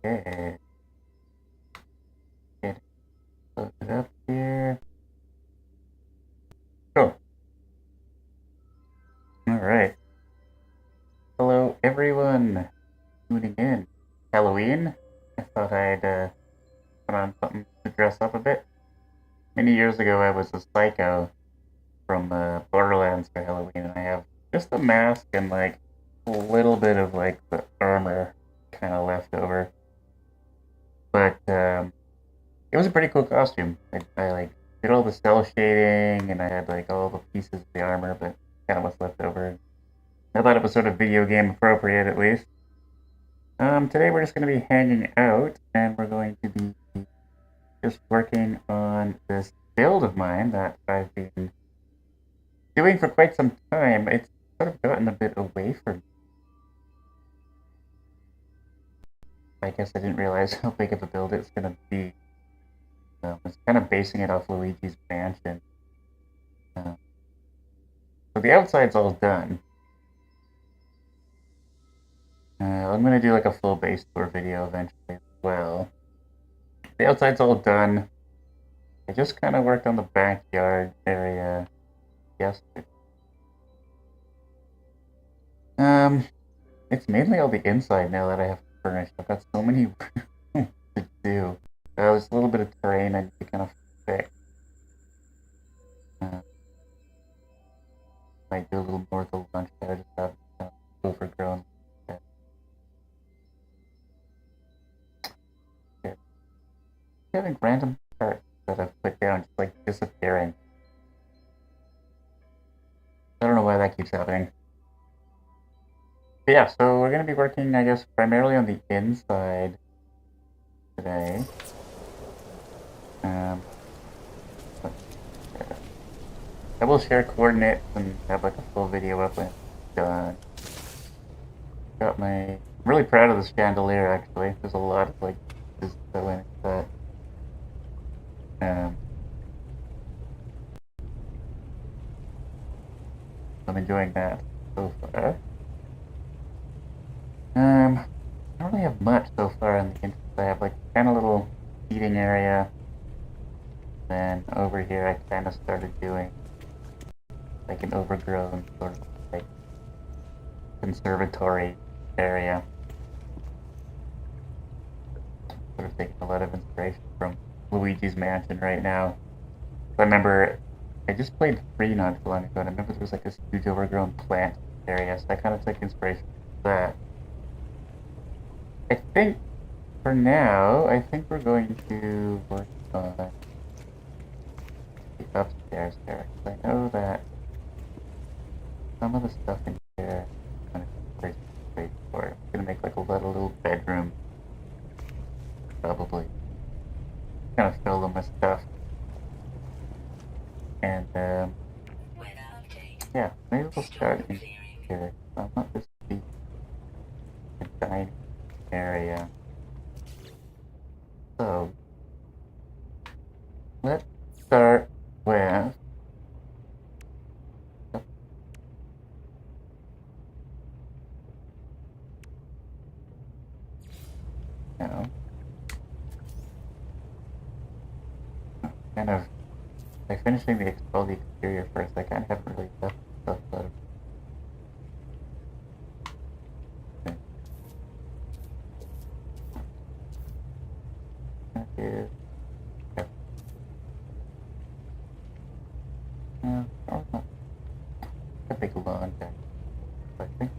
Okay. Get it loaded up here. Cool. Alright. Hello, everyone. Tuning in. Halloween? I thought I'd put on something to dress up a bit. Many years ago, I was a psycho from Borderlands for Halloween, and I have just a mask and like a little bit of like the armor kind of left over. But it was a pretty cool costume. I like did all the cell shading, and I had like all the pieces of the armor, but kind of what's left over. I thought it was sort of video game appropriate at least. Today we're just going to be hanging out, and we're going to be just working on this build of mine that I've been doing for quite some time. It's sort of gotten a bit away from me. I guess I didn't realize how big of a build it's going to be. I was kind of basing it off Luigi's Mansion. Uh, so the outside's all done. I'm going to do like a full base tour video eventually as well. The outside's all done. I just kind of worked on the backyard area yesterday. It's mainly all the inside now that I have to furnish. I've got so many to do. There's a little bit of terrain I need to kind of fix. Might do a little more of the lunch that I just have kind of overgrown. Yeah. Having random parts that I've put down just like disappearing. I don't know why that keeps happening. But yeah, so we're going to be working, I guess, primarily on the inside today. I will share coordinates and have like a full video up when it's done. I'm really proud of this chandelier actually. There's a lot of like pieces that went into that. I'm enjoying that so far. I don't really have much so far on the entrance. I have like kind of little seating area. Then over here I kind of started doing like an overgrown sort of like conservatory area. Sort of taking a lot of inspiration from Luigi's Mansion right now. I remember I just played 3 not too long ago, and I remember there was like this huge overgrown plant area, so I kind of took inspiration from that. I think for now, I think we're going to work on the upstairs there. I know that some of the stuff in here is kind of pretty straightforward. I'm gonna make like a little bedroom, probably. Kind of fill them with stuff. And yeah, maybe we'll start in here. I want this to be a dining area. So let's start with you know, kind of by finishing all the exterior first. I kind of haven't really left stuff out of it. Is not a big lawn there. So I think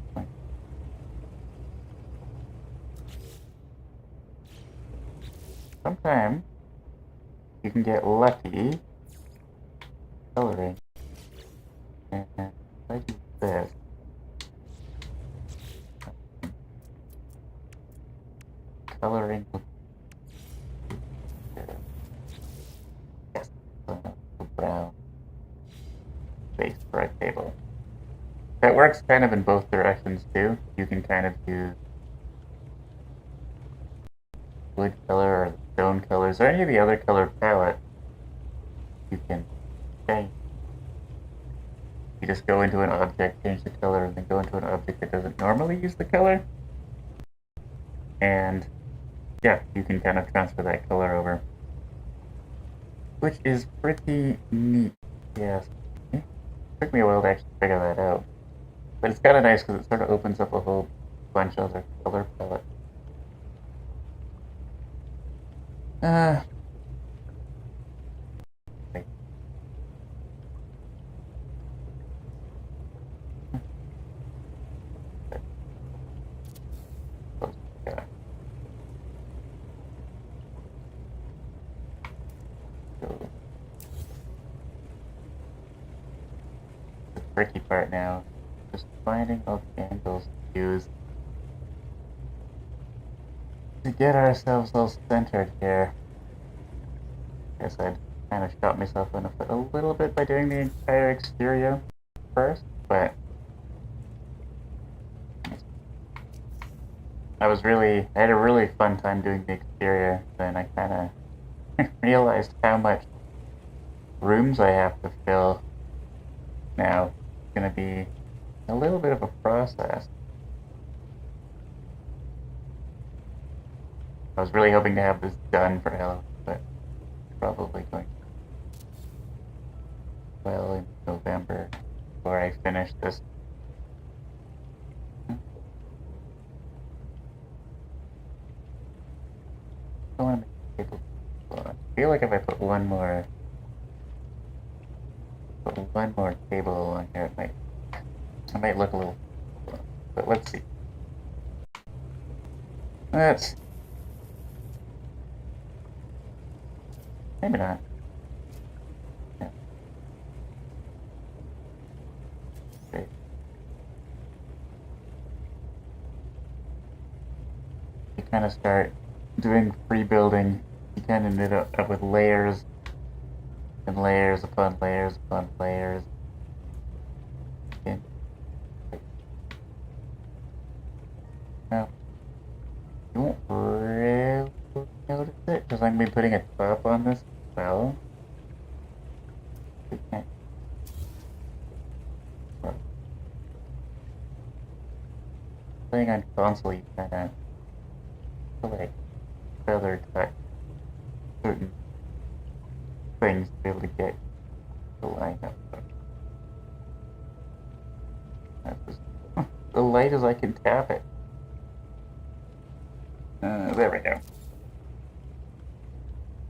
sometimes you can get lucky coloring. And if I do this, coloring will yes, the brown base for a table. That works kind of in both directions too. You can kind of use wood color or stone colors or any of the other color palette. You can change. You just go into an object, change the color, and then go into an object that doesn't normally use the color. And yeah, you can kind of transfer that color over, which is pretty neat. Yes, it took me a while to actually figure that out, but it's kind of nice because it sort of opens up a whole bunch of other color palettes. Uh, wait. Yeah. So the tricky part now, just finding all the angles to use to get ourselves all centered here. Guess I'd kind of shot myself in the foot a little bit by doing the entire exterior first, but I had a really fun time doing the exterior. Then I kind of realized how much rooms I have to fill now. It's going to be a little bit of a process. I was really hoping to have this done for Halloween, but probably going well in November before I finish this. I want to make the table. I feel like if I put one more table on here, it might look a little. But let's see. Let's. Maybe not. Yeah. Okay. You kind of start doing free building. You kind of end up with layers and layers upon layers upon layers. And now, you won't really notice it because I'm going to be putting a top on this as well. Playing on console, you kind of like feather cut certain things to be able to get the line up. That's as light as I can tap it. There we go.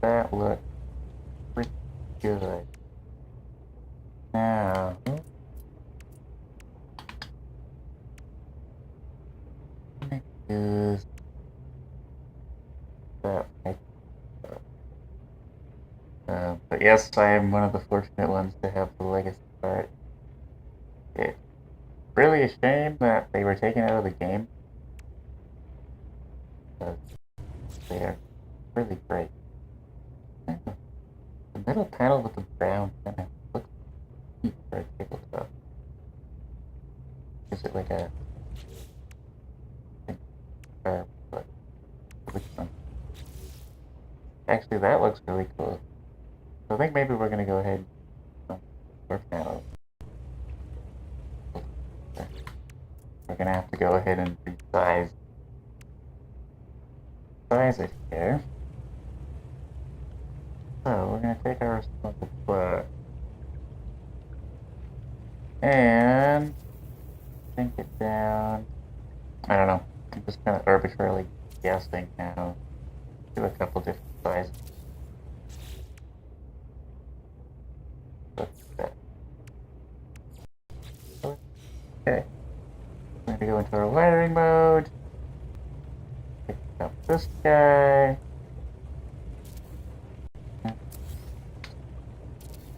That looks pretty good. Now, use that. But yes, I am one of the fortunate ones to have the legacy part. It's really a shame that they were taken out of the game because they are really great. The middle panel with the brown kind of looks neat for a tabletop. Is it like a but which one? Actually, that looks really cool. So I think maybe we're gonna go ahead and work panel. We're gonna have to go ahead and resize it here. So we're gonna take our responsible book and sink it down. I don't know. I'm just kind of arbitrarily guessing now. Do a couple different sizes. Okay. We're gonna go into our wiring mode. Pick up this guy.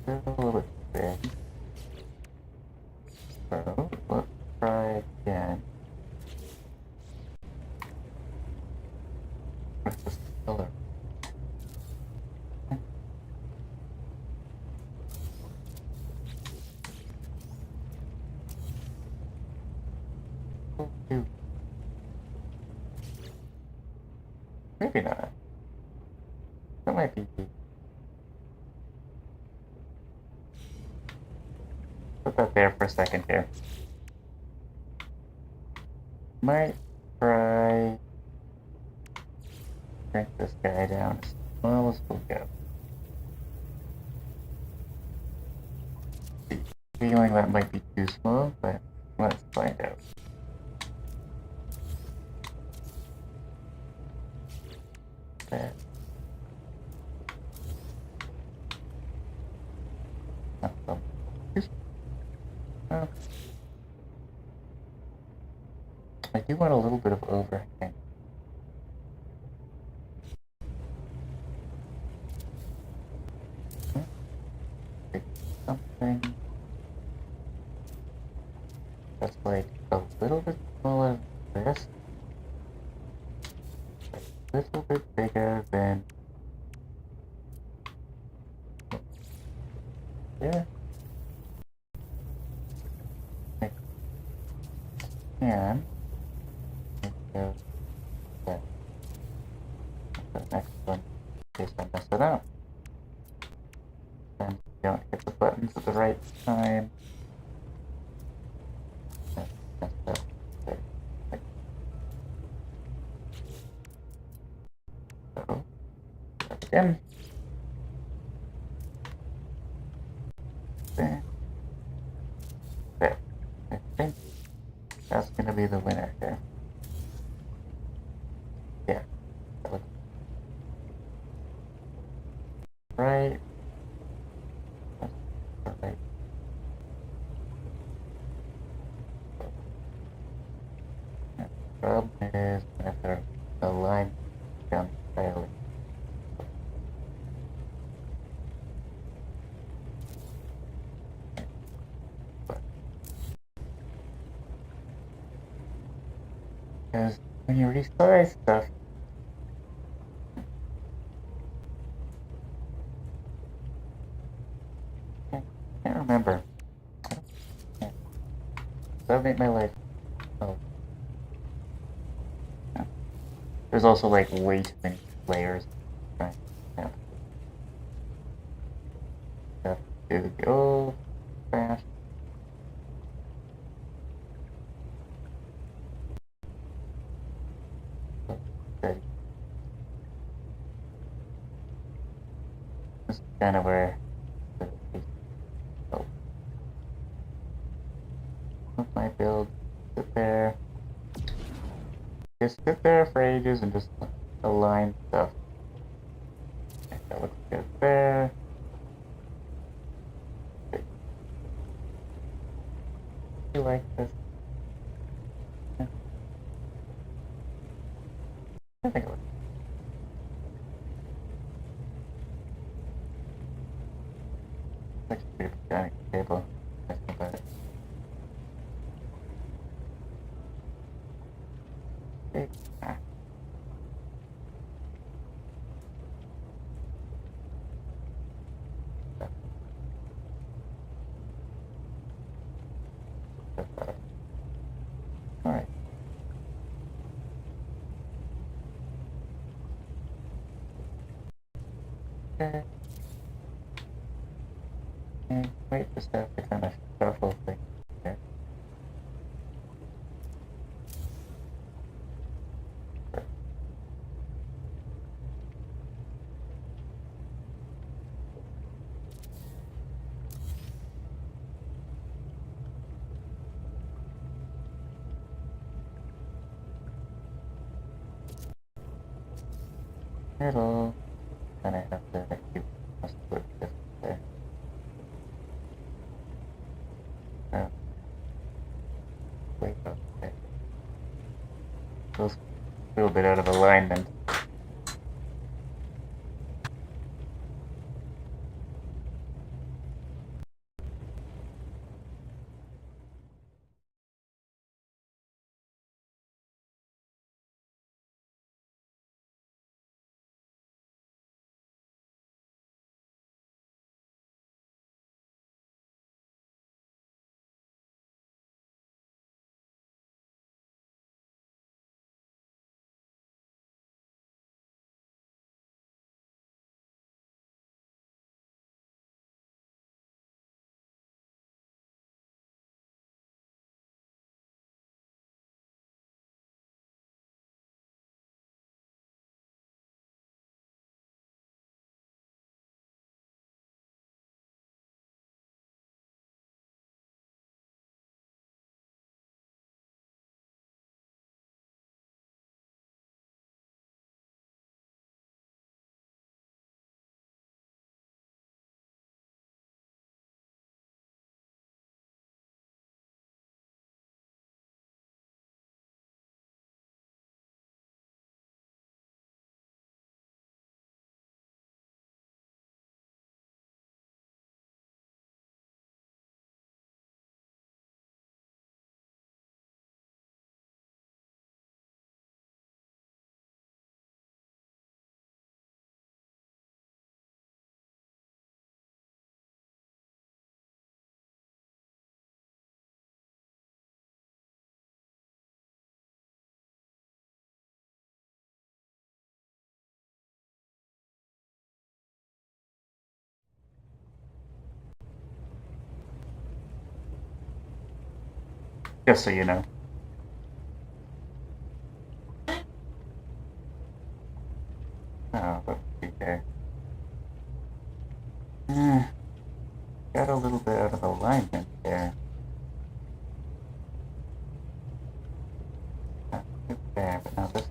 A little bit big. So let's try again. With this color. Maybe not. That might be. Put that there for a second here. Might try shrink this guy down as small as we'll go. Feeling that might be too small, but let's find out. There. Oh. I do want a little bit of overhang. Something that's like a little bit smaller than this, a little bit bigger than there. And go there. The next one, in case I mess it up. And don't hit the buttons at the right time. So, again. There. There. I think that's gonna be the winner here. Yeah. That looks right. That's right. The problem is whenever the line comes fairly. Because when you resize stuff, I can't remember. That would make my life. Oh. Yeah. There's also like way too many layers. Right. Yeah. Have to go fast. Steady. This is kind of where the oh. My build sit there. Just sit there for ages and just align stuff. Okay, that looks good there. Okay. You like this? Yeah. I think it looks like a beautiful dining table. I think about it. Okay. Ah. That's better. Alright. Okay. And wait for stuff to kind of shuffle things there. It'll kind of have to keep a split this there. Oh, wait, okay. Feels a little bit out of alignment. Just so you know. Oh, let's see there. Got a little bit out of alignment there. Not too bad, but now this.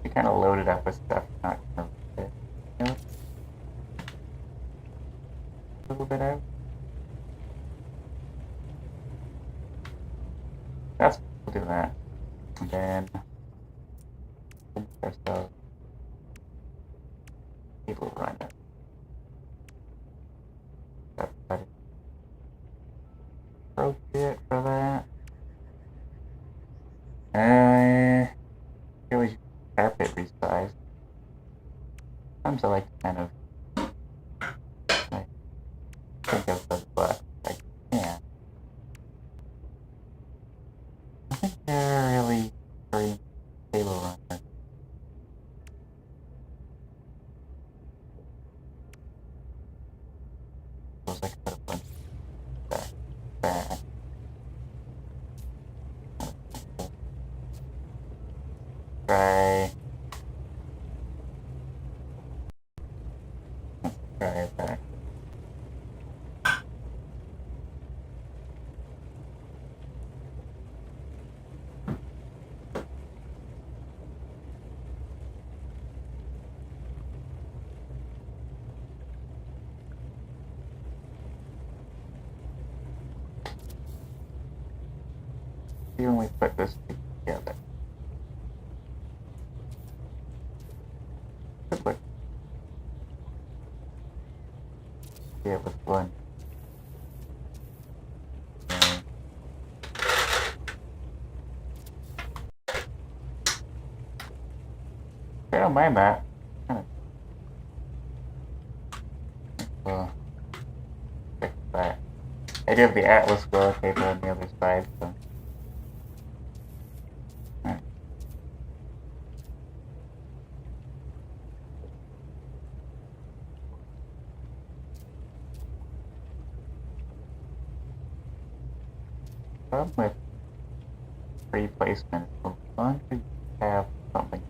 We kind of loaded up with stuff, not gonna fit. You know, a little bit out. We'll do that. And then ourselves cable runner. That's appropriate for that. Always use carpet resize. Sometimes I like to kind of like think of the butt like yeah. I think they're really very cable runners. Feels like I put a bunch of back. Try it back. See when we put this together. Could look yeah with one. I don't mind that. Well, fix that. I do have the Atlas Glow paper on the other side, so. Right. Problem with replacement is as long as you have something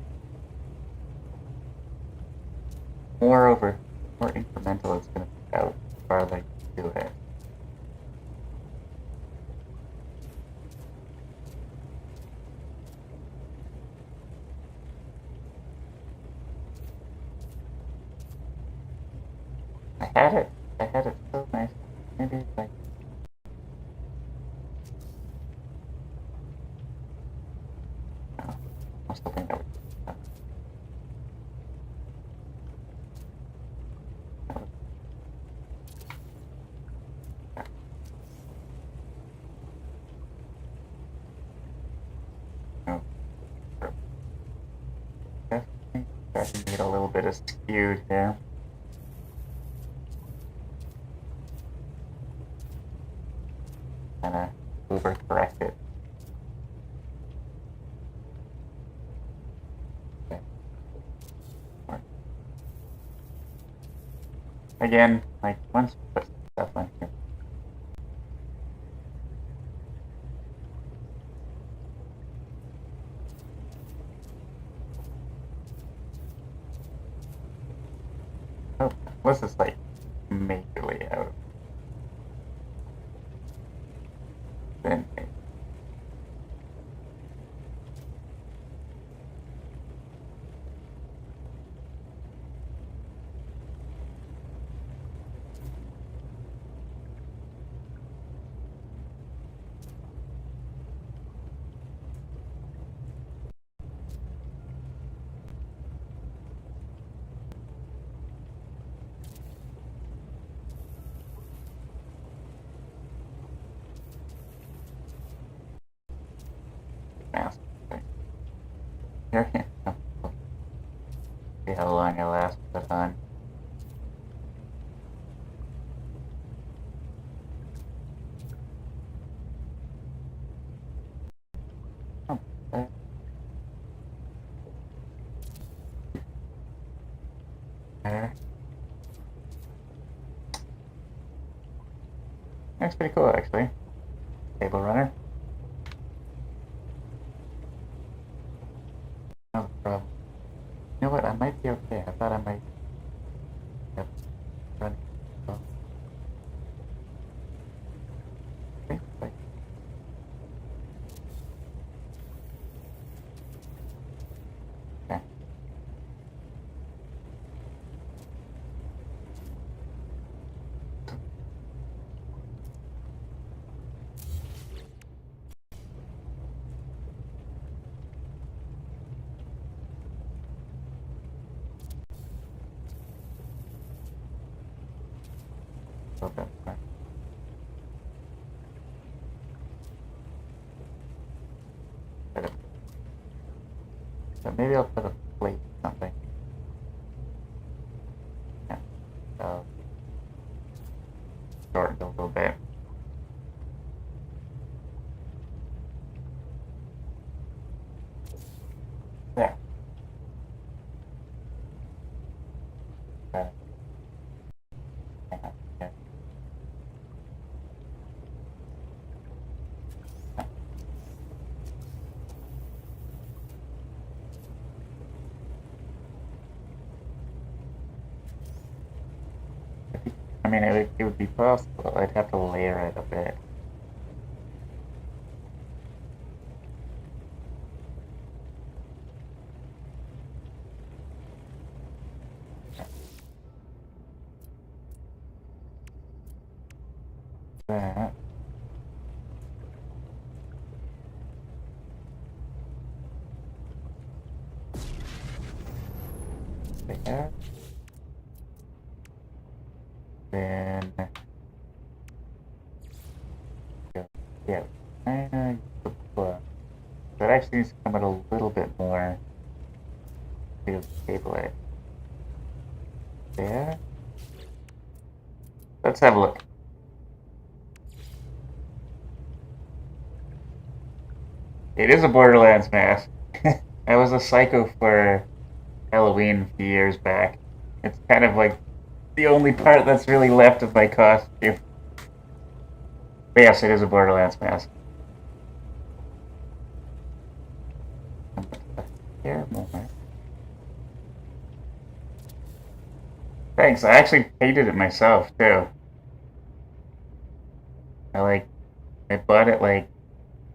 more incremental, it's going to be out the farther you do it. I had it so nice. Maybe it's like. No, I still think that would. Definitely need a little bit of skewed here. Kind of overcorrect it. Okay. Again, like once we put stuff on here. Oh, this is like majorly out. Then mask. Here, see how long it lasts put on. Oh, There. That's pretty cool, actually. Table runner. No problem. You know what? I might be okay. I thought I might have run. So, I think like, okay. So that's fine. So maybe I'll put a plate or something. Yeah. So shorten it a little bit. There. Uh, yeah. I mean, it would be possible. I'd have to layer it a bit. That. There. Then yeah, kinda that actually needs to come out a little bit more to table it. There. Let's have a look. It is a Borderlands mask. I was a psycho for Halloween a few years back. It's kind of like the only part that's really left of my costume. But yes, it is a Borderlands mask. Here, more. Thanks. I actually painted it myself too. I bought it like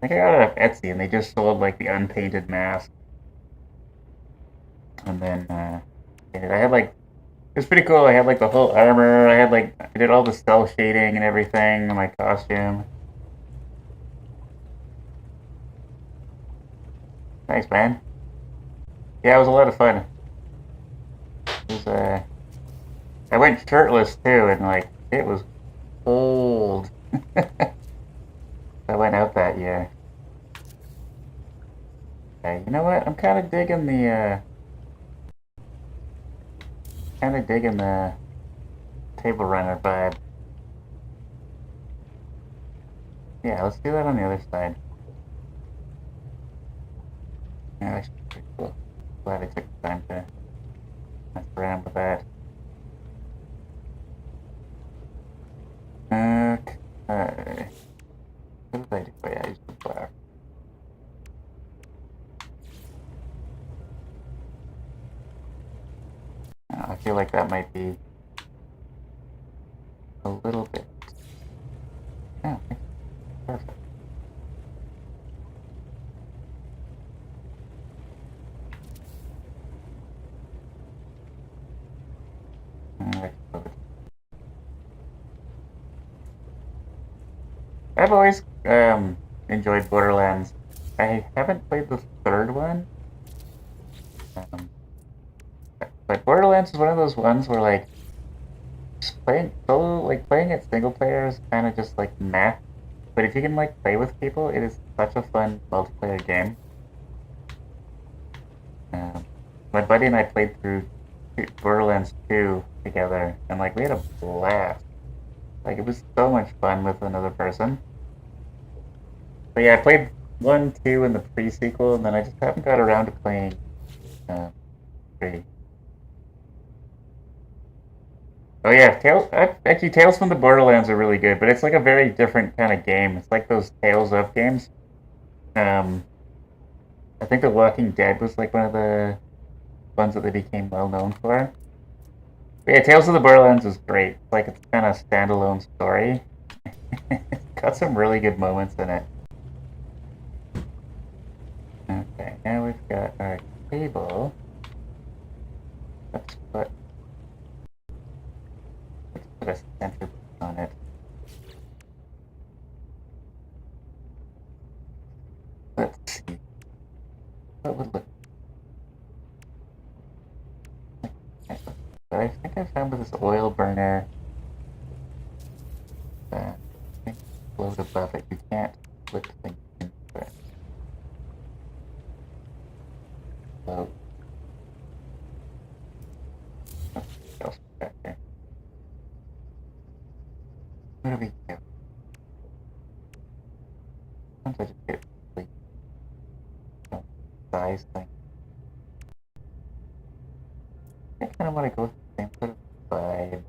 I think I got it off Etsy, and they just sold like the unpainted mask. And then I had like it was pretty cool. I had like the whole armor. I did all the cell shading and everything on my costume. Thanks, man. Yeah, it was a lot of fun. It was I went shirtless too, and like it was cold. I went out that year. You know what? I'm kind of digging the table runner vibe. Yeah, let's do that on the other side. Yeah, that's pretty cool. Glad I took the time to mess around with that. Okay. What did I do? Oh, yeah, I used the black. I feel like that might be a little bit. Yeah, perfect. Alright, I've always enjoyed Borderlands. I haven't played the third one, um, but Borderlands is one of those ones where like playing it single player is kind of just like meh. But if you can like play with people, it is such a fun multiplayer game. Um, my buddy and I played through Borderlands 2 together, and like we had a blast. Like it was so much fun with another person. But yeah, I played 1, 2, and the pre-sequel, and then I just haven't got around to playing uh, 3. Oh yeah, actually Tales from the Borderlands are really good, but it's like a very different kind of game. It's like those Tales of games. Um, I think The Walking Dead was like one of the ones that they became well known for. But yeah, Tales of the Borderlands is great. It's like it's kind of standalone story. It's got some really good moments in it. Okay, now we've got our table. Let's put a center on it. Let's see what would look like. But I think I found with this oil burner that things float above it. You can't flip things into it. So what else we got here? What do we do? Sometimes I just get really size thing. I kind of want to go with the same sort of vibe.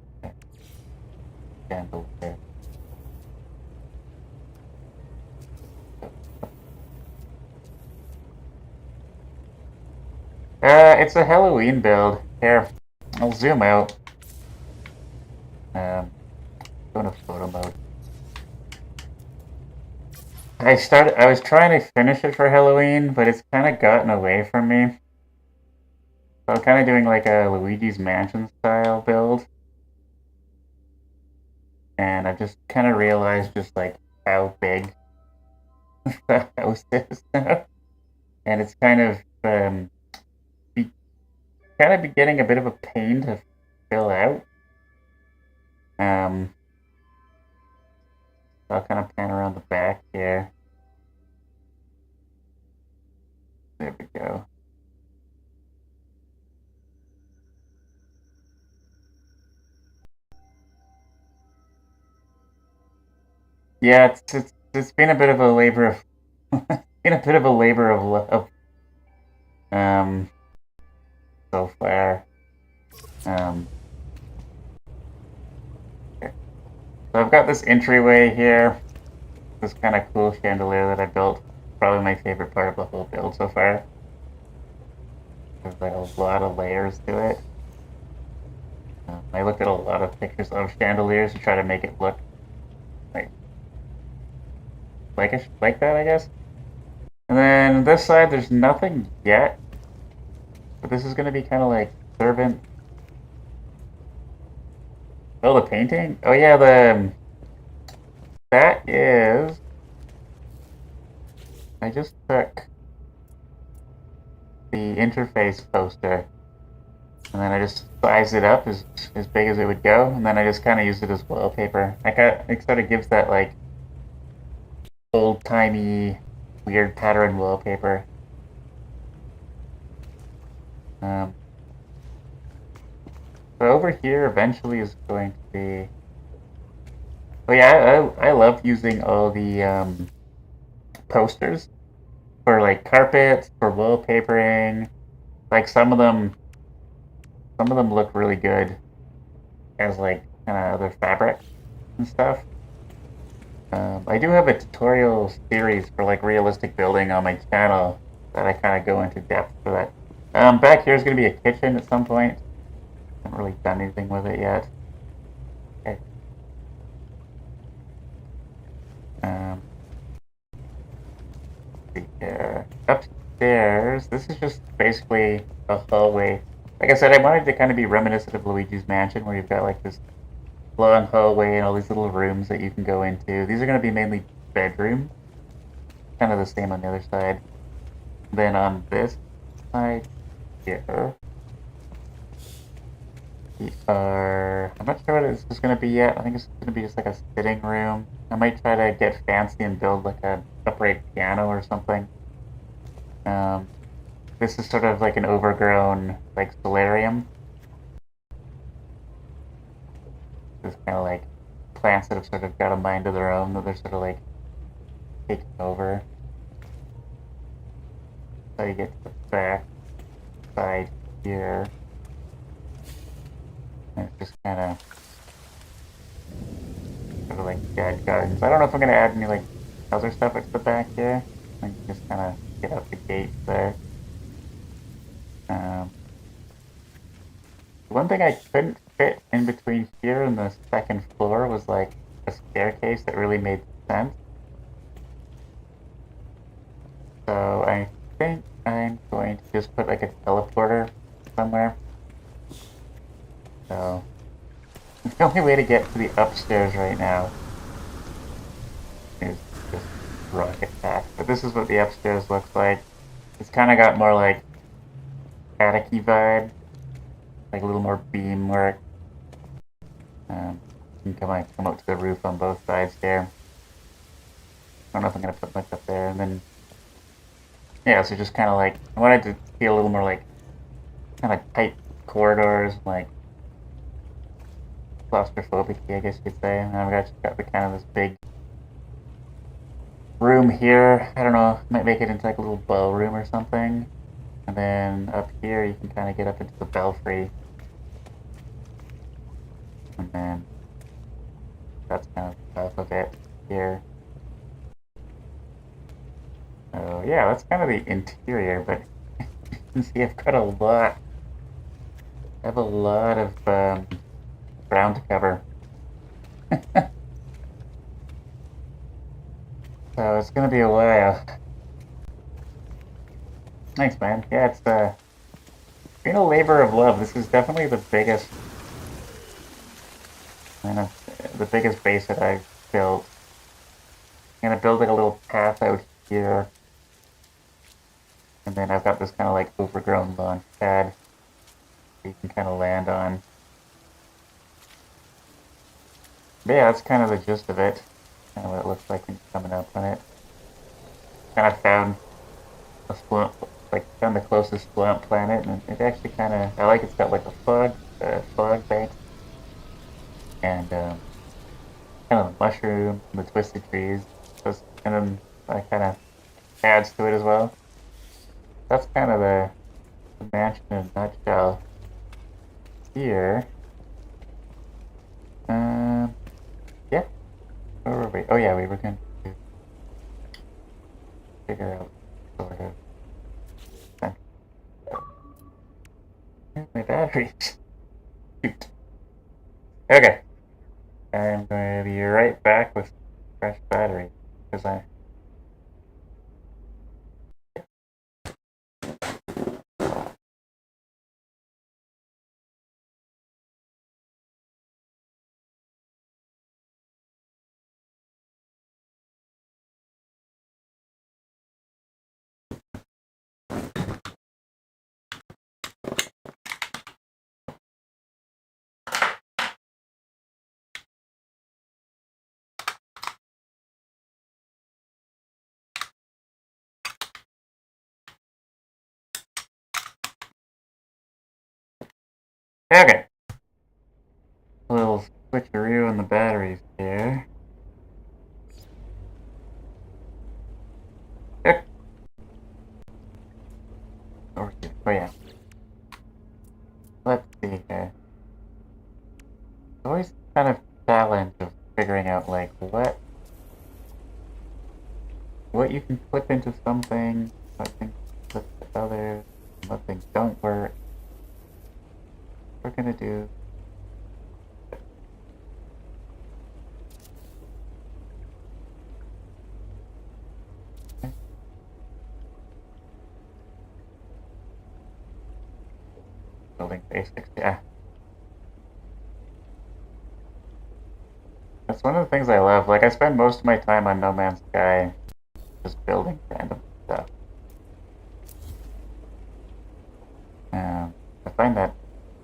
Chandelier. It's a Halloween build. Here, I'll zoom out. Go into photo mode. I was trying to finish it for Halloween, but it's kind of gotten away from me. So I'm kind of doing like a Luigi's Mansion style build. And I just kind of realized just like how big the house is now. And it's be, kind of be getting a bit of a pain to fill out. Um, so I'll kind of pan around the back here. There we go. Yeah, it's been a bit of a labor of been a bit of a labor of love um so far. Um, okay. So I've got this entryway here, this kind of cool chandelier that I built. Probably my favorite part of the whole build so far. There's like a lot of layers to it. I looked at a lot of pictures of chandeliers to try to make it look like like that, I guess. And then this side, there's nothing yet, but this is going to be kind of like servant. Oh, the painting. Oh yeah, that is. I just took the interface poster, and then I just sized it up as big as it would go, and then I just kind of used it as wallpaper. It sort of gives that like old timey, weird pattern wallpaper. Um, so over here eventually is going to be. Oh yeah, I love using all the posters for like carpets, for wallpapering. Like some of them look really good as like kind of other fabric and stuff. I do have a tutorial series for like realistic building on my channel that I kind of go into depth for that. Back here is going to be a kitchen at some point. I haven't really done anything with it yet. Okay. Um, here. Upstairs, this is just basically a hallway. Like I said, I wanted to kind of be reminiscent of Luigi's Mansion, where you've got like this long hallway and all these little rooms that you can go into. These are going to be mainly bedrooms. Kind of the same on the other side. Then on this side here, we are. I'm not sure what this is going to be yet. I think it's going to be just like a sitting room. I might try to get fancy and build like a upright piano or something. Um, this is sort of like an overgrown like solarium. It's kind of like plants that have sort of got a mind of their own that they're sort of like taking over. So you get to the back side here. And it's just kind of sort of like dead gardens. I don't know if I'm gonna add any like other stuff at the back here. I can just kind of get out the gate there. Um, One thing I couldn't fit in between here and the second floor was like a staircase that really made sense. So I think I'm going to just put like a teleporter somewhere. So the only way to get to the upstairs right now is just rocket path. But this is what the upstairs looks like. It's kind of got more like attic-y vibe, like a little more beam work. You can come out to the roof on both sides there. I don't know if I'm gonna put much up there, and then yeah, so just kind of like I wanted to see a little more like kind of tight corridors, like claustrophobic, I guess you could say. And I've got the kind of this big room here. I don't know, might make it into like a little ballroom or something. And then up here, you can kind of get up into the belfry. And then that's kind of the top of it here. So yeah, that's kind of the interior, but you can see I've got a lot. I have a lot of ground to cover. So it's gonna be a while. Thanks, man. Yeah, it's been a labor of love. This is definitely the biggest kind of the biggest base that I've built. I'm gonna build like a little path out here, and then I've got this kind of like overgrown launch pad that you can kind of land on. But yeah, that's kind of the gist of it. Kind of what it looks like when you're coming up on it. Kind of found a swamp, like found the closest swamp planet, and it actually kind of I like it's got like a fog bank, and kind of the mushroom, and the twisted trees, and then that kind of adds to it as well. That's kind of the mansion in a nutshell. Here, yeah, where were we? Oh yeah, we were going to figure out sort of. Where's my batteries? Shoot. Okay, I'm going to be right back with fresh batteries because I. Okay, a little switcheroo in the batteries here. Oh yeah. Let's see here. It's always kind of challenge of figuring out like what you can flip into something, what things flip to others, what things don't work. We're gonna do building basics, yeah. That's one of the things I love. Like I spend most of my time on No Man's Sky just building random stuff. I find that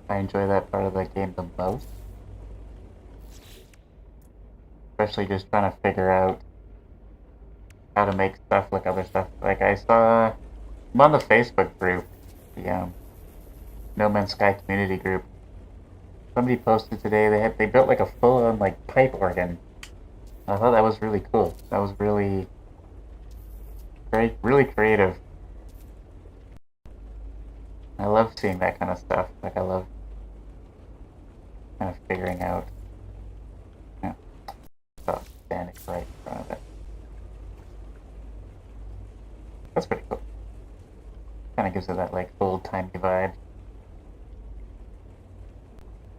I enjoy that part of the game the most. Especially just trying to figure out how to make stuff like other stuff. Like I'm on the Facebook group, the No Man's Sky community group. Somebody posted today they built like a full on like pipe organ. I thought that was really cool. That was really really creative. I love seeing that kind of stuff. Like I love kind of figuring out. Yeah. So That's pretty cool. Kind of gives it that like old-timey vibe.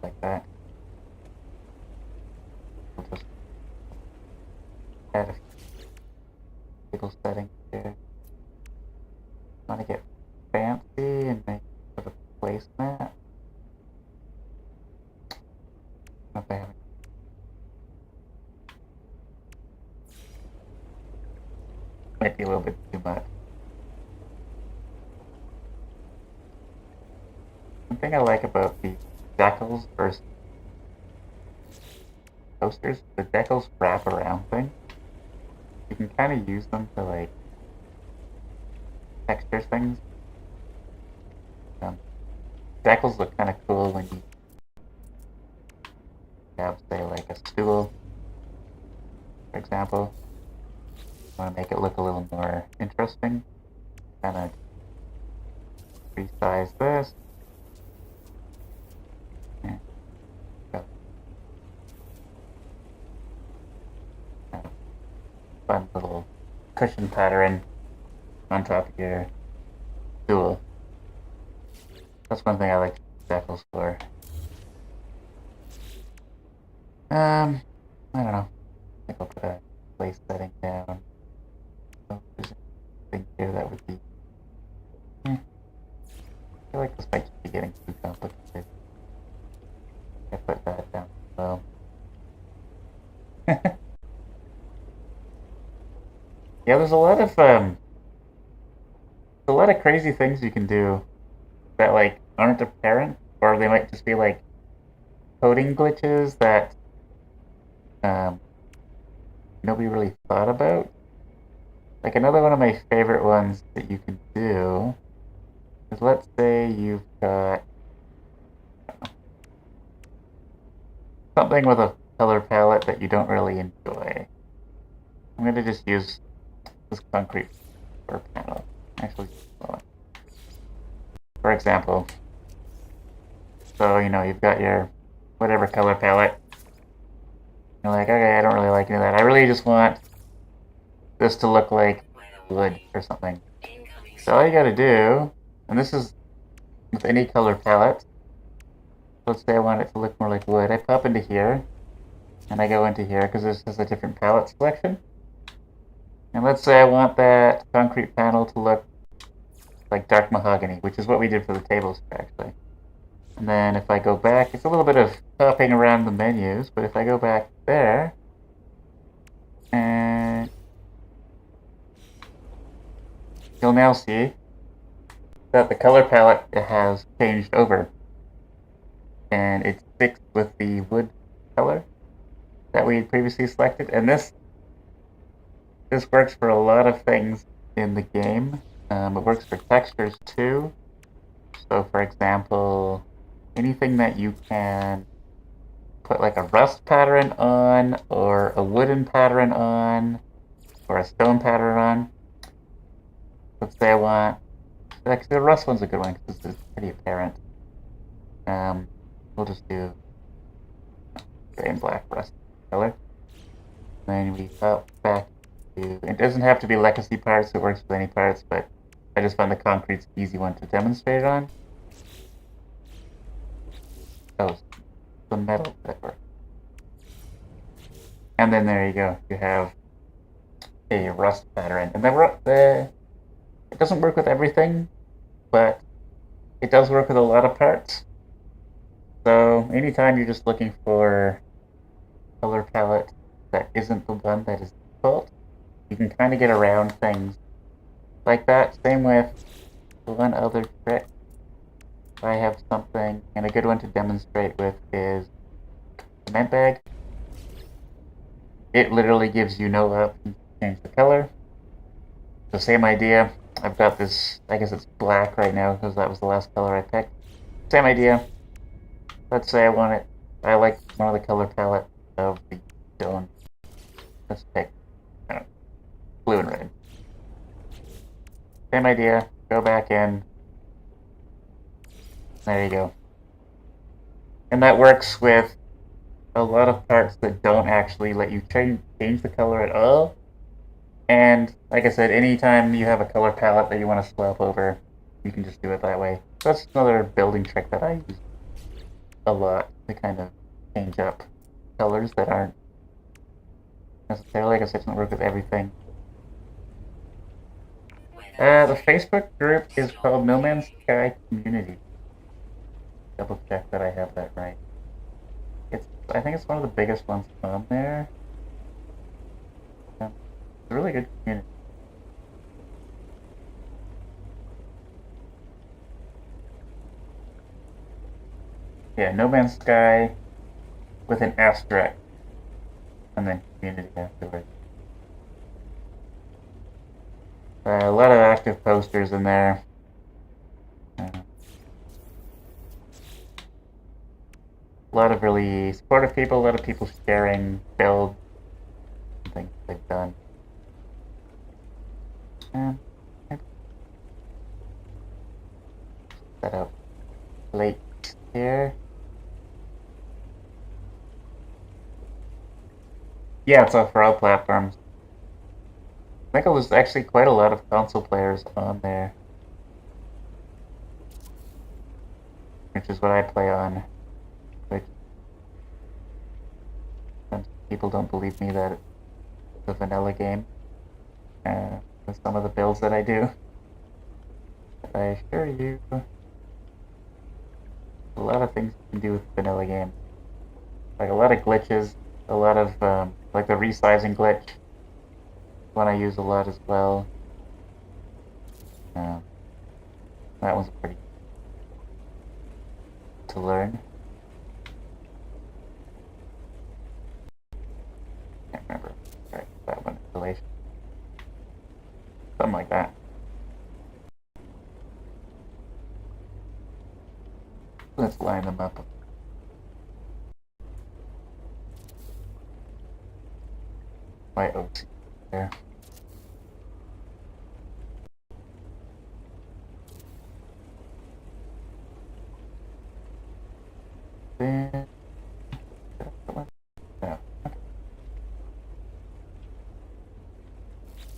Like that. We'll just add a few settings here. Want to get fancy and make sort of placemat. Might be a little bit too much. One thing I like about the decals versus coasters, the decals wrap around things. You can kind of use them to like texture things. Decals look kind of cool when you have, say, like a stool, for example. You want to make it look a little more interesting. Kind of resize this. Fun little cushion pattern on top of your stool. That's one thing I like decals for. I don't know. I think I'll put a place setting down. So there's anything here that would be. I feel like this might just be getting too complicated. I put that down below. Yeah, there's a lot of crazy things you can do that like aren't apparent, or they might just be like coding glitches that nobody really thought about. Like another one of my favorite ones that you can do is, let's say you've got something with a color palette that you don't really enjoy. I'm going to just use this concrete floor panel. Actually, for example, so you've got your whatever color palette. You're like, okay, I don't really like any of that. I really just want this to look like wood or something. So all you gotta do, and this is with any color palette. Let's say I want it to look more like wood. I pop into here, and I go into here because this is a different palette selection. And let's say I want that concrete panel to look like dark mahogany, which is what we did for the tables actually. And then if I go back, it's a little bit of hopping around the menus, but if I go back there, and you'll now see that the color palette has changed over. And it sticks with the wood color that we had previously selected. And this works for a lot of things in the game. It works for textures too. So for example, anything that you can put like a rust pattern on, or a wooden pattern on, or a stone pattern on. Let's say I want, actually the rust one's a good one because it's pretty apparent. We'll just do gray and black rust color. Then we pop back to, it doesn't have to be legacy parts, it works with any parts, but I just found the concrete's an easy one to demonstrate on. Oh, the metal pepper. And then there you go. You have a rust pattern. And it doesn't work with everything, but it does work with a lot of parts. So anytime you're just looking for a color palette that isn't the one that is default, you can kind of get around things like that. Same with one other trick. I have something, and a good one to demonstrate with is cement bag. It literally gives you no option to change the color. The same idea. I've got this, I guess it's black right now because that was the last color I picked. Same idea. Let's say I like one of the color palette of the stone. Let's pick blue and red. Same idea. Go back in. There you go. And that works with a lot of parts that don't actually let you change the color at all. And like I said, anytime you have a color palette that you want to swap over, you can just do it that way. That's another building trick that I use a lot to kind of change up colors that aren't necessarily, like I said, it doesn't work with everything. The Facebook group is called No Man's Sky Community. Double check that I have that right. I think it's one of the biggest ones on there. It's a really good community. Yeah, No Man's Sky with an asterisk, and then community afterwards. A lot of active posters in there. A lot of really supportive people, a lot of people sharing builds and things they've done. And set up plates here. Yeah, it's for all platforms. I think it was actually quite a lot of console players on there, which is what I play on. Which some people don't believe me that it's a vanilla game with some of the builds that I do. But I assure you, a lot of things you can do with vanilla games. Like a lot of glitches, a lot of like the resizing glitch, one I use a lot as well. That one's pretty to learn. Can't remember that one installation. Something like that. Let's line them up. My OC there. Then yeah.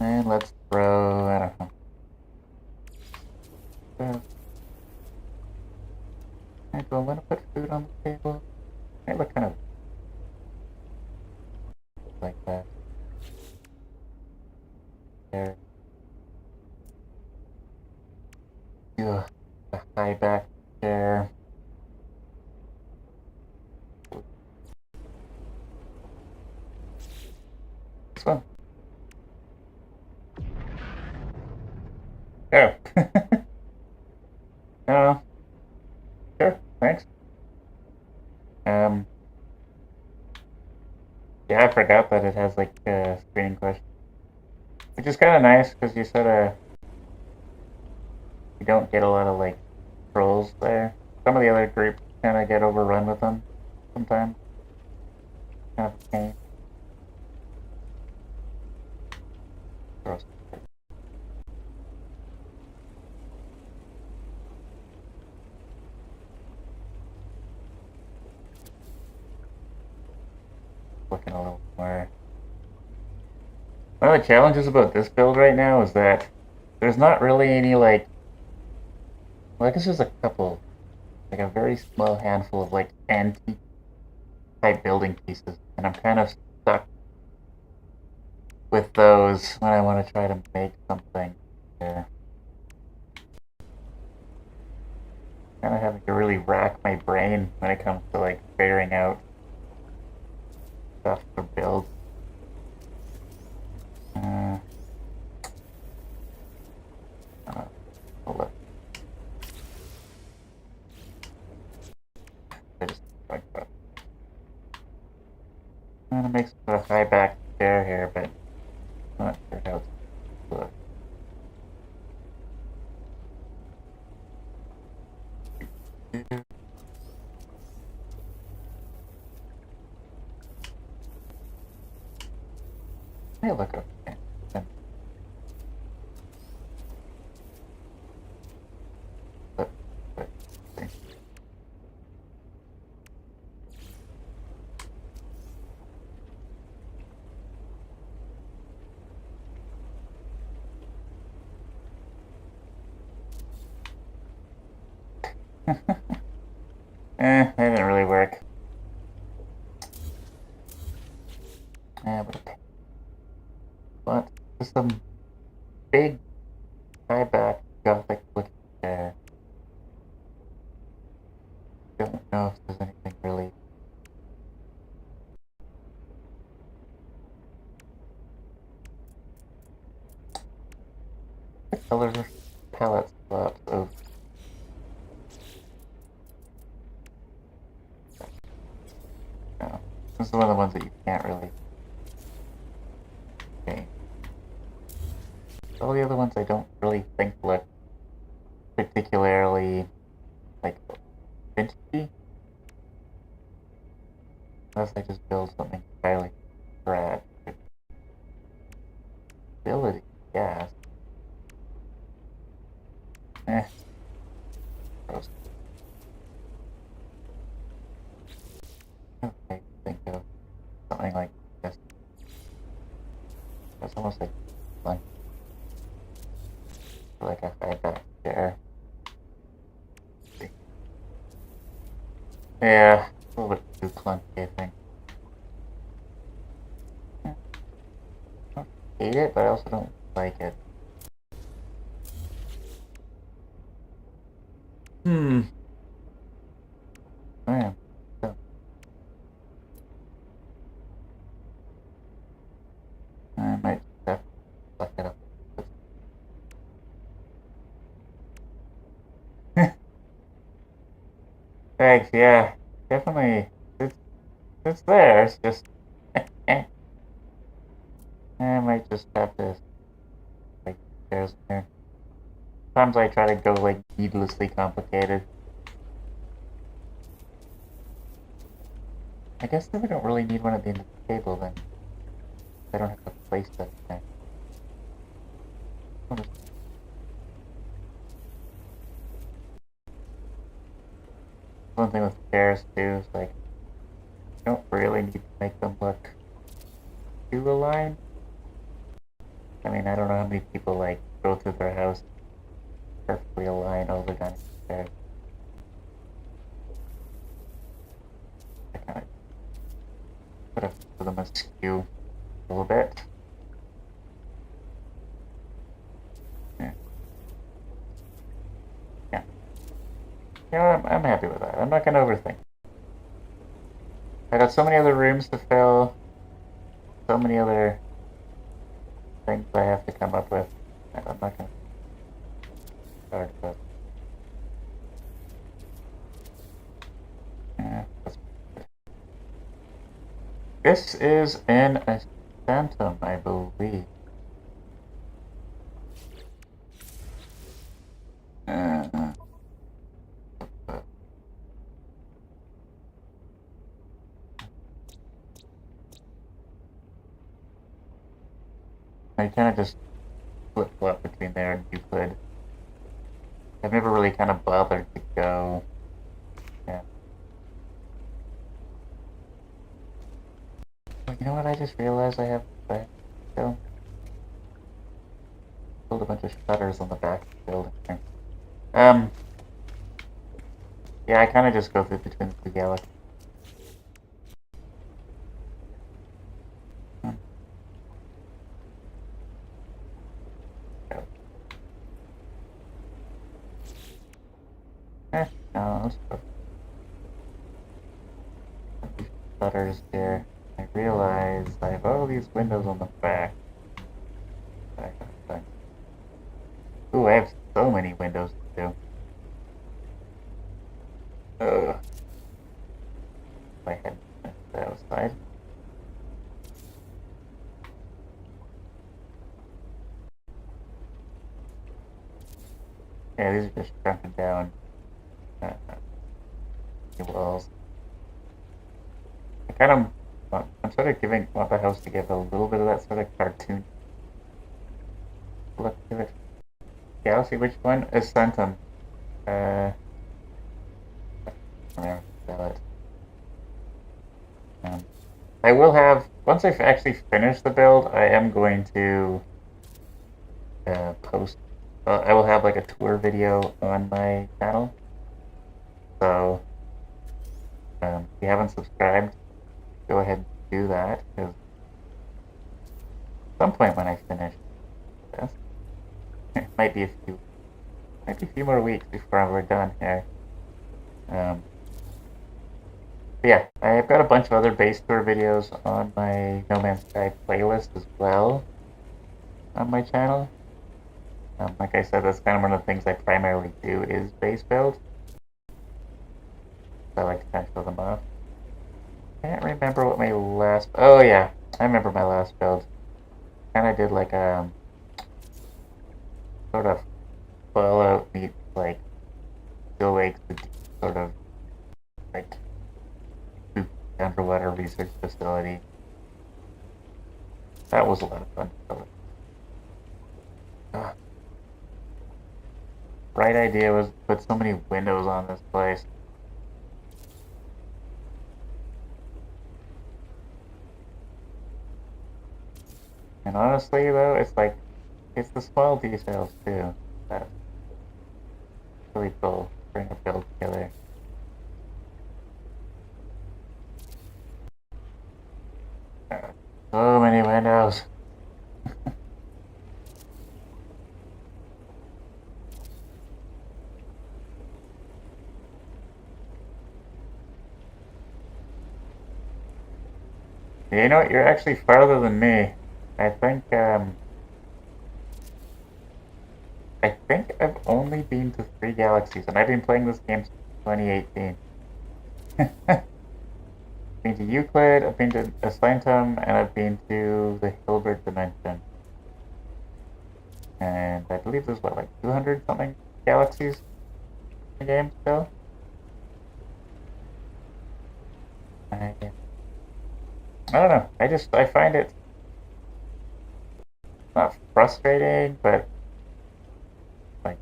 And let's throw, I don't know. Do I want to put food on the table? It look kind of like that. There. Do a high back chair. This one. Oh. Oh. Sure. Thanks. Yeah, I forgot that it has like screening questions, which is kind of nice because you sort of you don't get a lot of like trolls there. Some of the other groups kind of get overrun with them sometimes. Kind of a pain. Gross. Looking a little more. One of the challenges about this build right now is that there's not really any like, well, I guess there's a couple, like a very small handful of like antique type building pieces, and I'm kind of stuck with those when I want to try to make something there. Kind of having to really rack my brain when it comes to like figuring out stuff to build. Hold up. I just like that. I'm gonna make sort of high back chair here, but I'm not sure how it's gonna look. May look okay. But, That didn't really work. But there's some big high-back gothic looking chair. Don't know if there's anything really. The color palette swaps over. No. This is one of the ones that you can't really change. All the other ones I don't really think look particularly like vintagey. Unless I just build something entirely scratch. Ability, yes. Gross. Okay, think of something like this. It's almost like a high back chair. Yeah, a little bit too clunky, I think. I don't hate it, but I also don't like it. Man. So. I might just have to suck it up. Thanks, yeah. Definitely. It's there, it's just I might just have to like there's there. Sometimes I try to go like needlessly complicated. I guess then we don't really need one at the end of the table then. I don't have to place that there. One thing with chairs too is like you don't really need to make them look too aligned. I mean, I don't know how many people like go through their house perfectly aligned all the time. Chairs. I kind of put them askew a little bit. Yeah, I'm happy with that. I'm not gonna overthink. I got so many other rooms to fill, so many other things I have to come up with. I'm not gonna start with. Yeah, this is an Phantom, I believe. I kind of just flip-flop between there and Euclid. I've never really kind of bothered to go. Yeah. Oh, you know what I just realized I have back still? Build a bunch of shutters on the back of the building here. Yeah, I kind of just go through between the two galaxies. No, let's put shutters here. I realize I have all these windows on the back. Ooh, I have so many windows to do. Ugh. My head the outside. Yeah, these are just shrunken down walls. I kind of, I'm sort of want the house to give a little bit of that sort of cartoon look to it. Yeah, let's see which one is Phantom. I remember that. I will have, once I actually finish the build, I am going to post, I will have like a tour video on my channel. So if you haven't subscribed, go ahead and do that, because at some point when I finish this, it might be a few more weeks before we're done here. Yeah, I've got a bunch of other base tour videos on my No Man's Sky playlist as well on my channel. Like I said, that's kind of one of the things I primarily do is base build. So I like to kind of show them off. I can't remember what my last... Oh yeah, I remember my last build. Kind of did like a sort of Fallout meets like Still Lakes, sort of like underwater research facility. That was a lot of fun. Right idea was to put so many windows on this place. And honestly though, it's the small details too that's really cool to bring a build together. So many windows. You know what? You're actually farther than me. I think I've only been to 3 galaxies, and I've been playing this game since 2018. I've been to Euclid, I've been to Assigntum, and I've been to the Hilbert Dimension. And I believe there's what, like 200 something galaxies in the game still? I don't know. I find it not frustrating, but like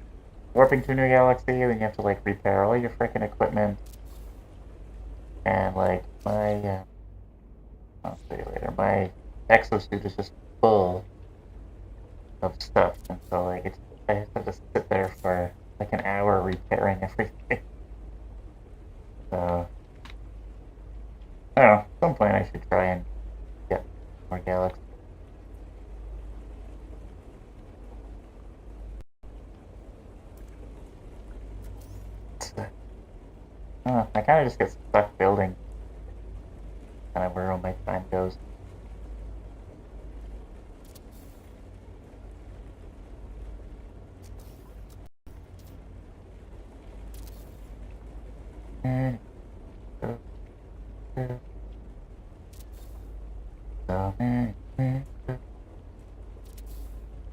warping to a new galaxy, then you have to like repair all your freaking equipment, and like I'll show you later. My exosuit is just full of stuff, and so like I have to sit there for like an hour repairing everything. So I don't know. At some point I should try and get more galaxies. I kind of just get stuck building, kind of where all my time goes. And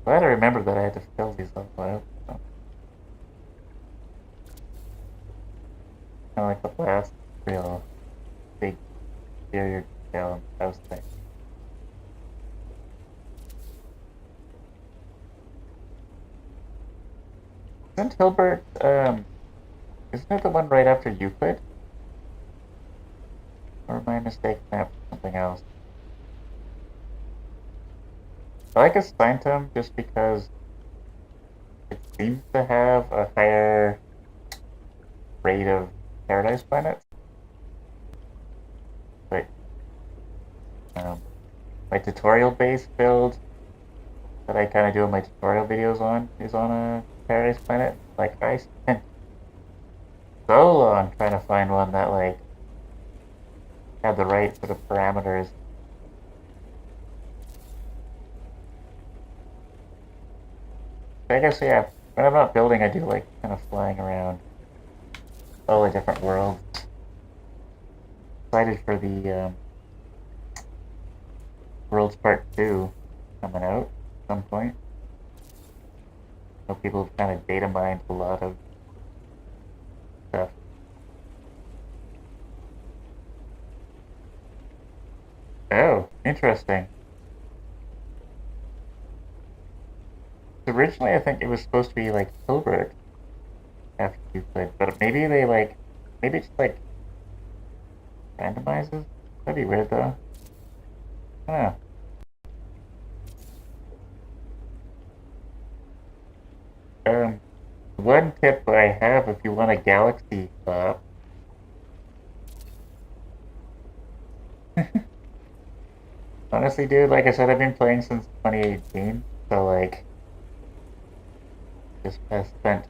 glad I remembered that I had to fill these all out. So. Kind of like the last real big interior detail in the house thing. Isn't Hilbert, isn't it the one right after Euclid? Or am I mistaken that for something else? I like Assigntum just because it seems to have a higher rate of paradise planets. Like, my tutorial base build that I kind of do my tutorial videos on is on a paradise planet. Like, I spent so long trying to find one that, like, had the right sort of parameters. I guess, yeah, when I'm not building, I do like kind of flying around all the different worlds. Excited for the Worlds Part 2 coming out at some point. So people have kind of data mined a lot of stuff. Oh, interesting. Originally, I think it was supposed to be like Hilbert after Euclid, but maybe maybe it's like randomizes? That'd be weird though. Huh. One tip I have if you want a galaxy Honestly, dude, like I said, I've been playing since 2018, so like, just have spent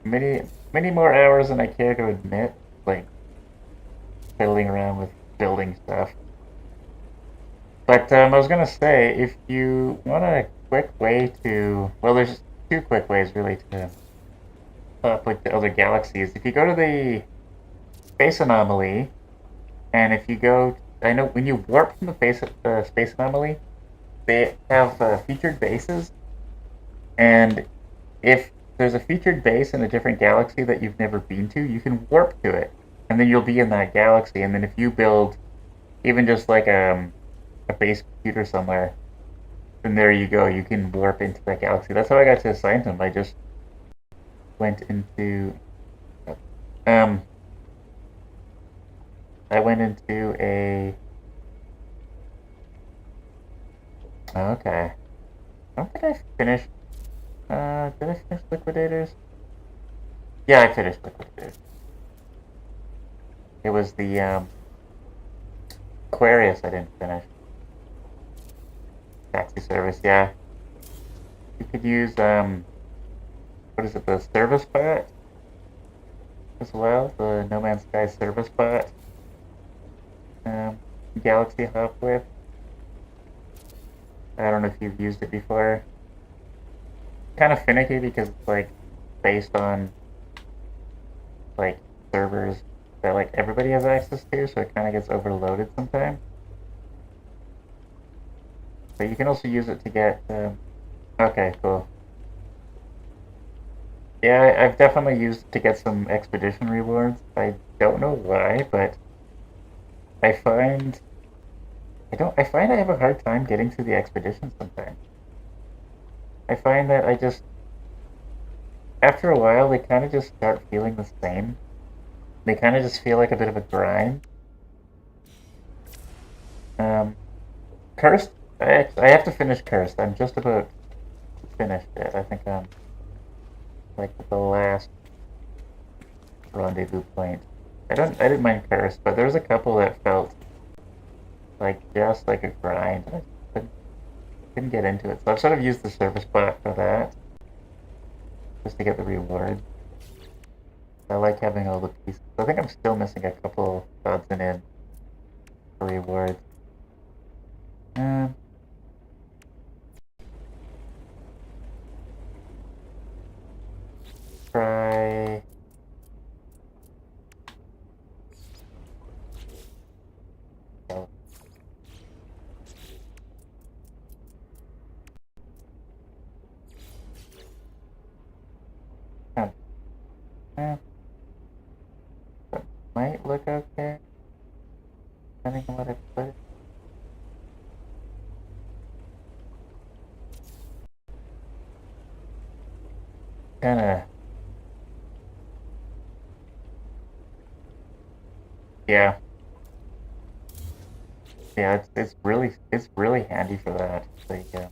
many more hours than I care to admit, like fiddling around with building stuff. But I was gonna say, if you want a quick way to, well, there's two quick ways really to up with the other galaxies. If you go to the space anomaly, and if you go, I know when you warp from the space anomaly, they have featured bases, and if there's a featured base in a different galaxy that you've never been to, you can warp to it, and then you'll be in that galaxy. And then if you build even just like a base computer somewhere, then there you go. You can warp into that galaxy. That's how I got to Ascientum. I just went into um I went into a okay. I don't think I finished. Did I finish Liquidators? Yeah, I finished Liquidators. It was the Aquarius I didn't finish. Taxi service, yeah. You could use what is it, the service bot as well, the No Man's Sky service bot. Um, Galaxy hop with. I don't know if you've used it before. Kind of finicky because it's like based on like servers that like everybody has access to, so it kind of gets overloaded sometimes. But you can also use it to get. Okay, cool. Yeah, I've definitely used it to get some expedition rewards. I don't know why, but I find I find I have a hard time getting through the expedition sometimes. I find that I just after a while they kind of just start feeling the same. They kind of just feel like a bit of a grind. Um, Cursed, I have to finish Cursed. I'm just about finished it. I think I'm like the last rendezvous point. I didn't mind Cursed, but there's a couple that felt like just like a grind. I couldn't get into it, so I've sort of used the service bot for that, just to get the reward. I like having all the pieces. I think I'm still missing a couple odds and ends for rewards. Um, try. Oh, huh. Eh, that might look okay, depending on what I put. Kinda, yeah, yeah. It's really handy for that. The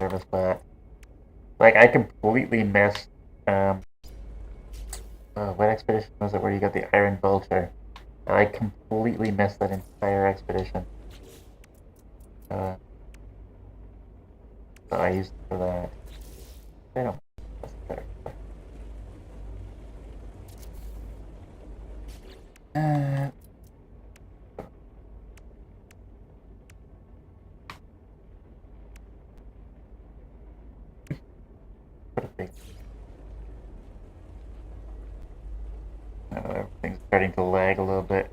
service bot. Like I completely missed. What expedition was it where you got the Iron Vulture? I completely missed that entire expedition. Uh, so I used it for that. I don't. That's better. Uh, put a big. Everything's starting to lag a little bit.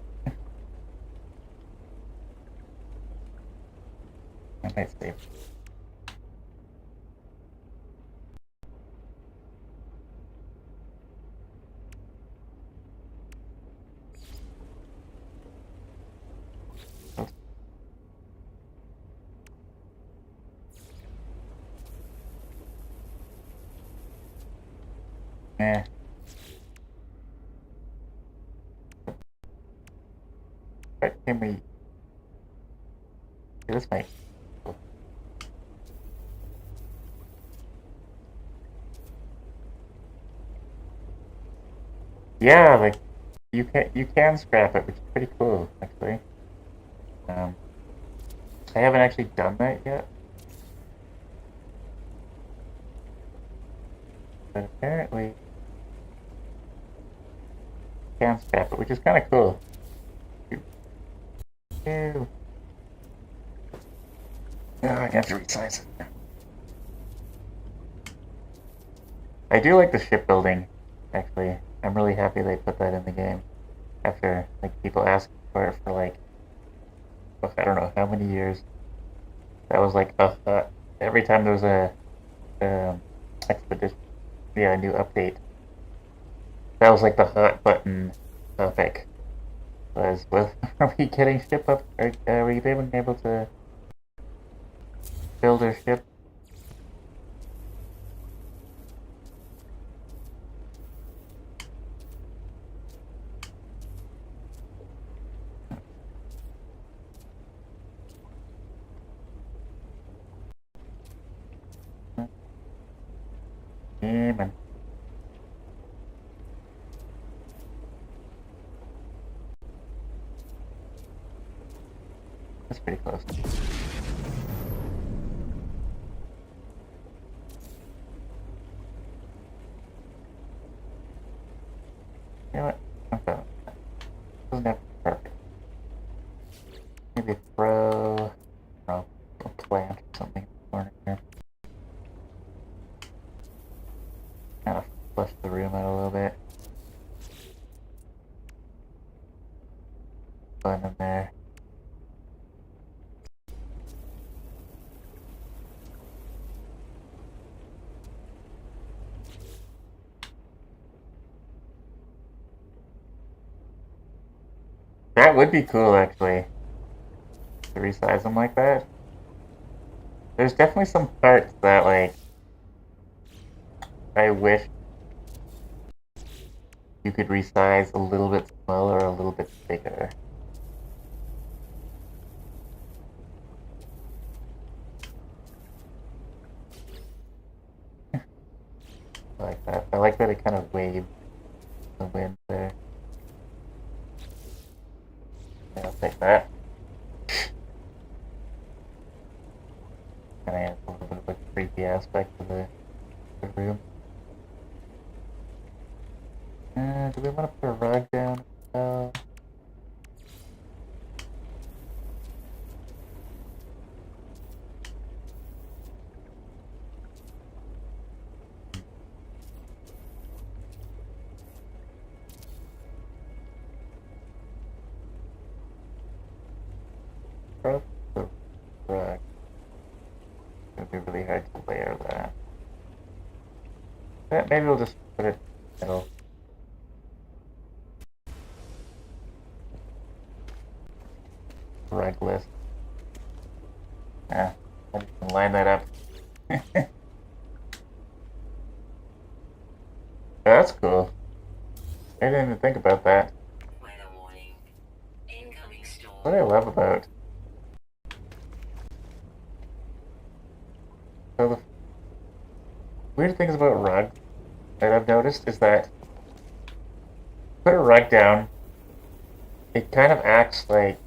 I might save. Eh. But can we? This might. Yeah, like you can scrap it, which is pretty cool actually. Um, I haven't actually done that yet. But apparently, you can scrap it, which is kind of cool. Ew. Oh, I have to resize it. I do like the shipbuilding, actually. I'm really happy they put that in the game. After, like, people asking for it for, like, I don't know how many years. That was like, every time there was a expedition, yeah, a new update, that was like the hot button topic. Was are we getting ship up? Are we being able to build our ship? Yeah, man. That's pretty close. You know what? I'm done. Doesn't have to be perfect. Maybe throw a plant or something in the corner here. Kind of flush the room out a little bit. Fun in there. That would be cool, actually, to resize them like that. There's definitely some parts that, like, I wish you could resize a little bit smaller or a little bit bigger. I like that. I like that it kind of waves the wind there. Yeah, I'll take that. Kind of adds a little bit of a creepy aspect to the room. Do we want to put a rug down? Probably the rug. It would be really hard to layer that. Maybe we'll just put it in the middle. Rug list. Yeah, I can line that up. That's cool. I didn't even think about that. What I love about so the weird things about rugs that I've noticed is that put a rug down, it kind of acts like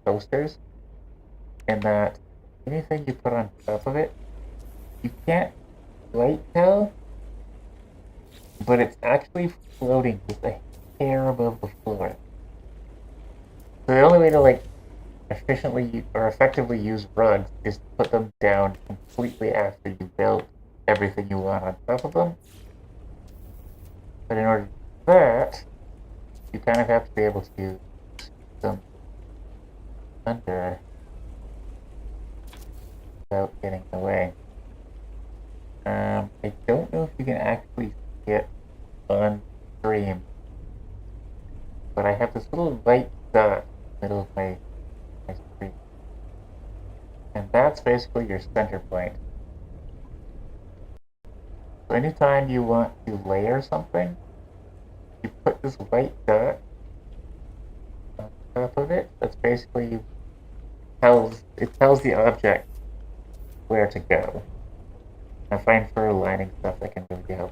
coasters, in that anything you put on top of it, you can't quite tell, but it's actually floating just a hair above the floor. So the only way to like efficiently or effectively use rugs is to put them down completely after you build everything you want on top of them. But in order to do that, you kind of have to be able to use them under without getting in the way. I don't know if you can actually see it on stream, but I have this little white dot in the middle of my screen, and that's basically your center point. So anytime you want to layer something, you put this white dot on top of it. That's basically tells the object where to go. I find for aligning stuff that can really help.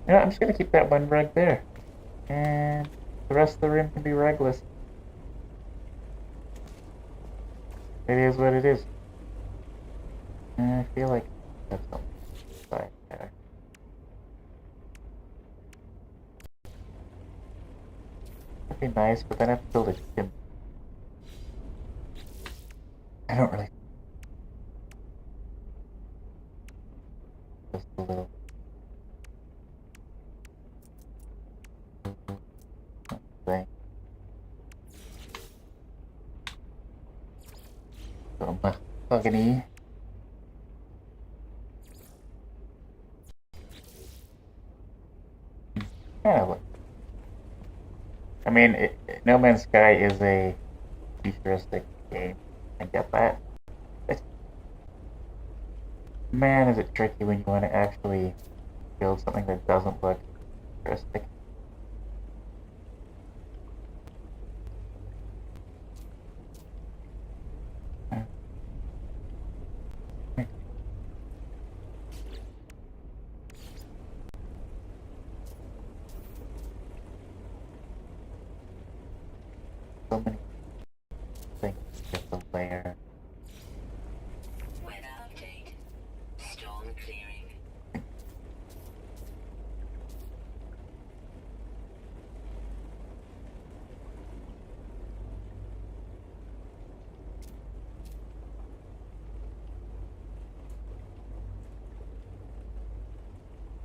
You know, I'm just gonna keep that one rug there, and the rest of the room can be rugless. It is what it is. And I feel like that's something like that. That'd be nice, but then I have to build a gym. I don't really. Just a little thing. So mahogany. Yeah, I mean, No Man's Sky is a futuristic game. I get that. It's, man, is it tricky when you want to actually build something that doesn't look futuristic. So many things just a layer. Weather update. Storm clearing.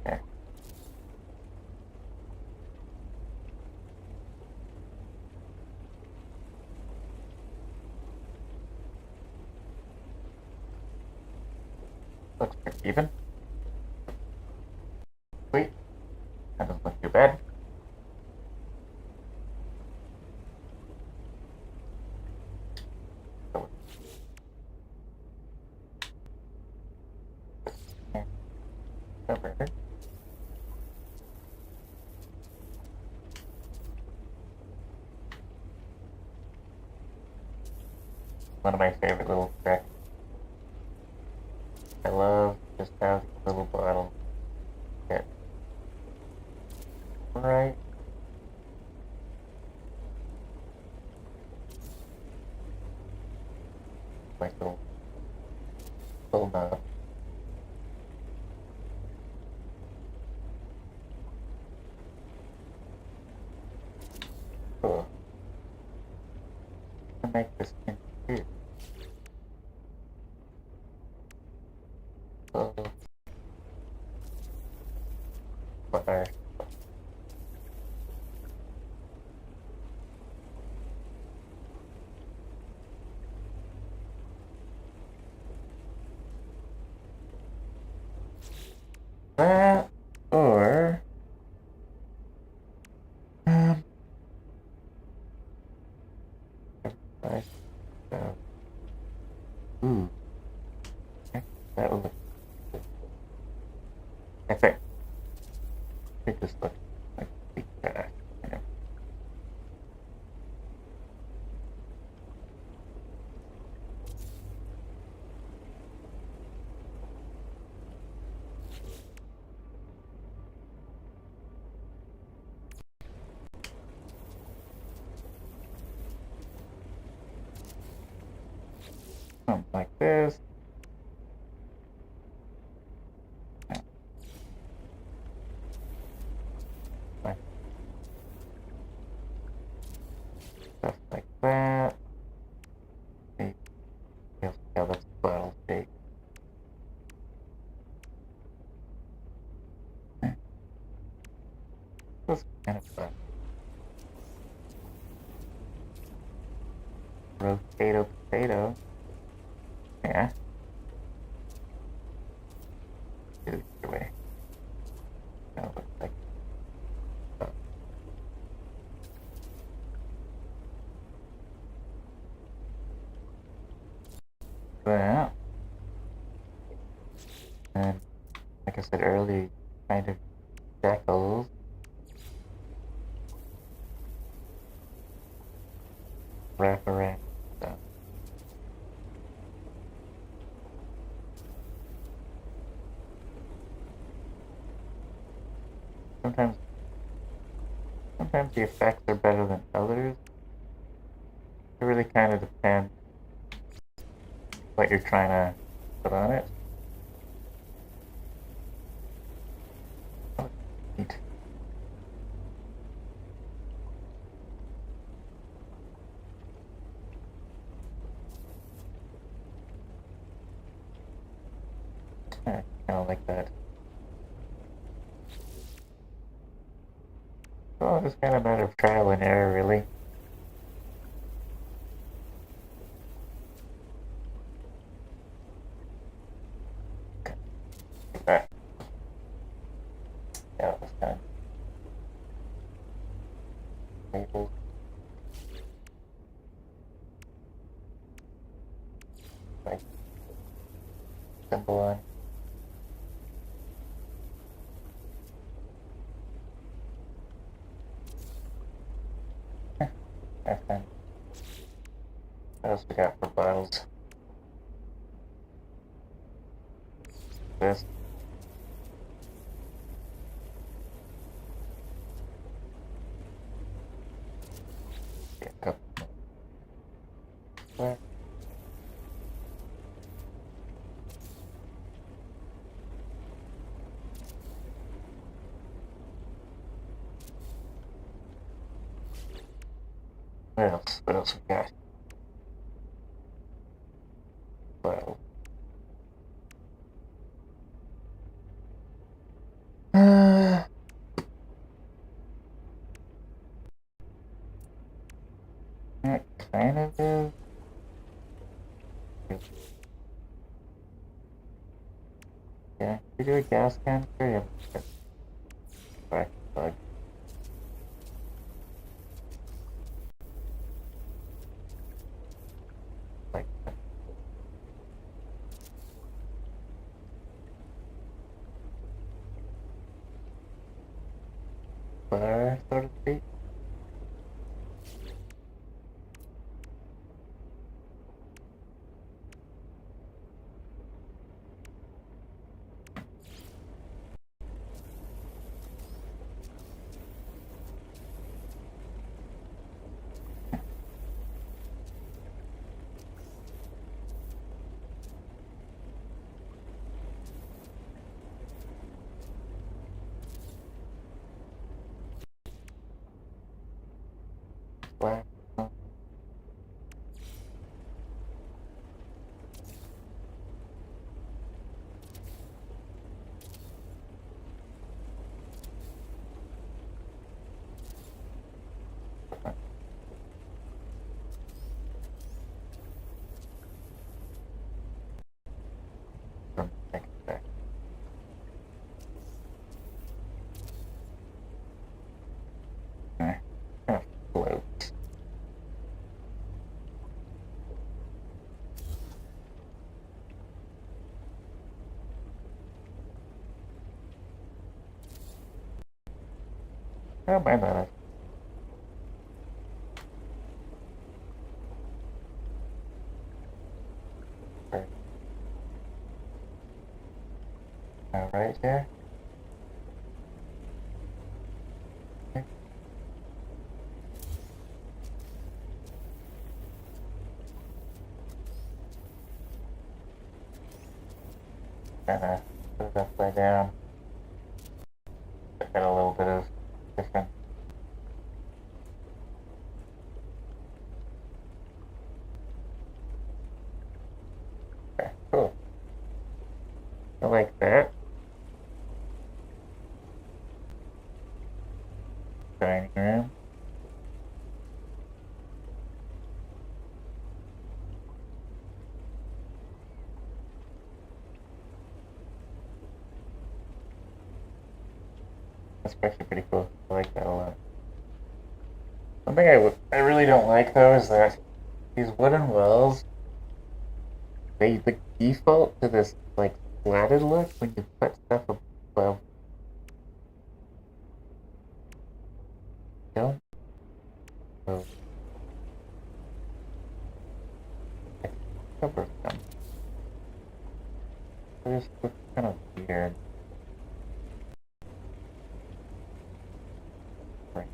Okay. Looks pretty even. Sweet. That doesn't look too bad. Cover. One of my favorite little tricks. I love just how the little bottle get right. Like little knob. Cool. To make this into two. So far. That or um I so ooh that would look good. I think this looks like big trash. You know. Something like this. Like stuff like that. Maybe see how that's bottle shape. That's kind of fun. Rotato potato. Yeah. Do it your way. That looks like that. And like I said earlier, kind of shackles. Wrap around stuff. Sometimes the effects are better than others. It really kind of depends what you're trying to put on it. Oh, neat. I kind of like that. Well, it's kind of a matter of trial and error, really. Like that. Yeah, it was kind of labels. Like symbol on. That's fine. What else we got for bottles? This. Yeah, a couple more. What else? What else we got? Well, uh, that kind of is. Yeah, we do a gas canister. Yeah, black bug. Like bar, so to speak. Black. From the second back. Kind of float. I don't mind that. Right here. Kind of put it upside down. Got a little bit of different. Okay, cool. I like that. Dining room. That's actually pretty cool. I like that a lot. One thing I really don't like though is that these wooden wells, they default to this like slatted look when you put stuff above. Don't know. I cover them. It just looks kind of weird. Right.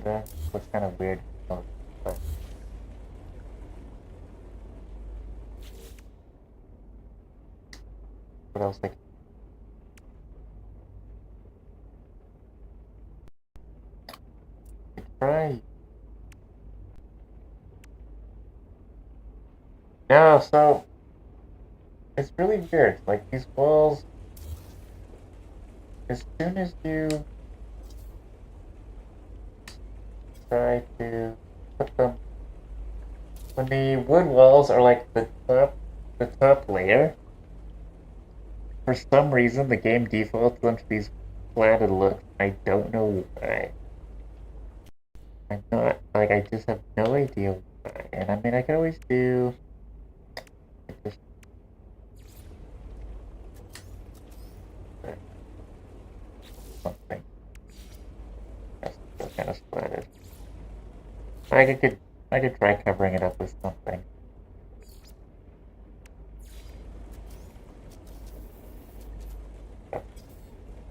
That looks kind of weird. what else I can try. No, so it's really weird. Like these walls, as soon as you try to put them, when the wood walls are like the top layer, for some reason the game defaults them to these flatted looks. I don't know why. I'm not like I just have no idea why. And I mean I could always do like, just something that's still kind of splatted. I could try covering it up with something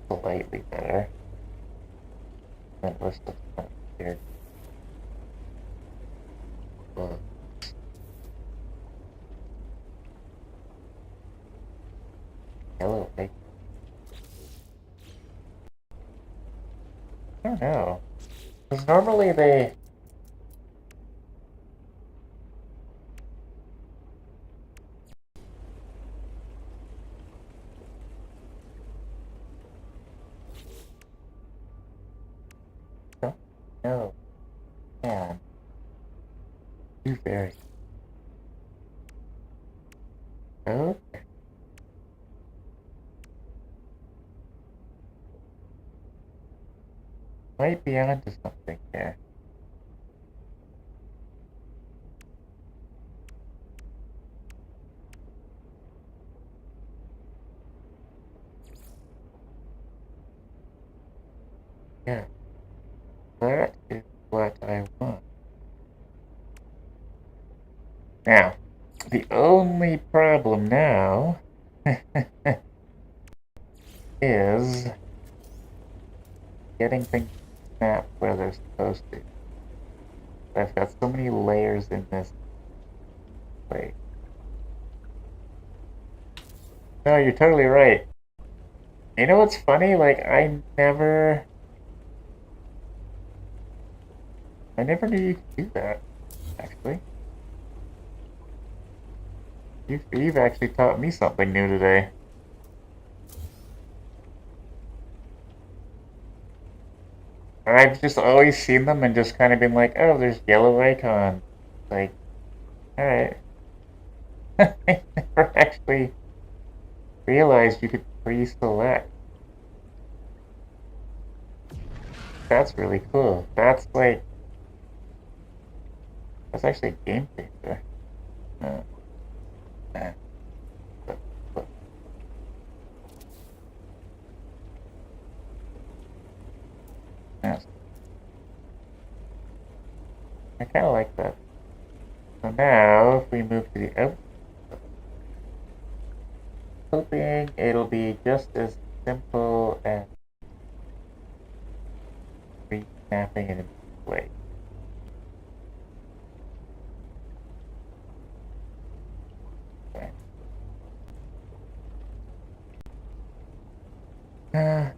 slightly better. That was just kind of weird. Well, yellow, I don't know. Because normally they don't know. Man, you very oh might be onto something here. Yeah, that is what I want. Now, the only problem now is getting things snapped where they're supposed to. I've got so many layers in this place. No, you're totally right. You know what's funny? Like I never knew you could do that. Actually, you've actually taught me something new today. I've just always seen them and just kind of been like, oh, there's yellow icon. Like, all right. I never actually realized you could pre-select. That's really cool. That's actually a game changer. Uh, uh, but- but- yes. I kind of like that. So now, if we move to the out, hoping it'll be just as simple as re-snapping it in place. Okay.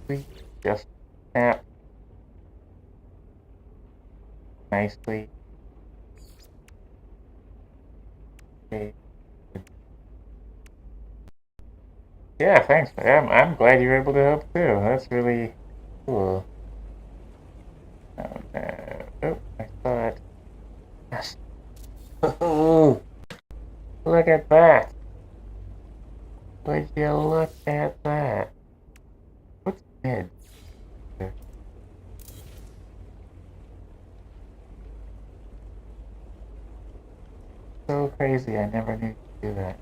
We just snap nicely. Okay. Yeah, thanks. I'm glad you were able to help too. That's really cool. Oh no. Oh, I thought. Yes. Oh, look at that. Would you look at that? What's mid? So crazy. I never knew you could do that.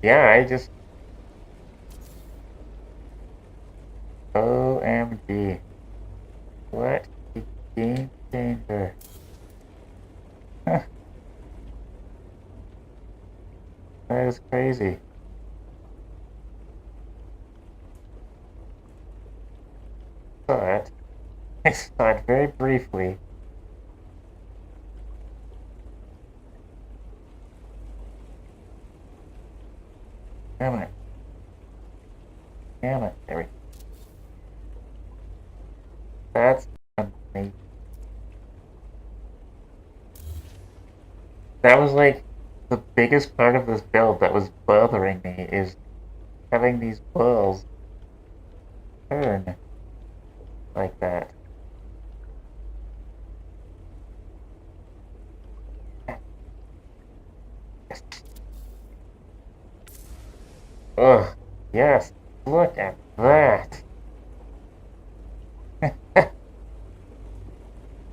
Yeah, I just. OMG. What a game changer. That is crazy. But I saw it very briefly. Come on. Damn it. There we go. That's amazing. That was like the biggest part of this build that was bothering me is having these balls turn like that. Yes. Ugh. Yes. Look at that.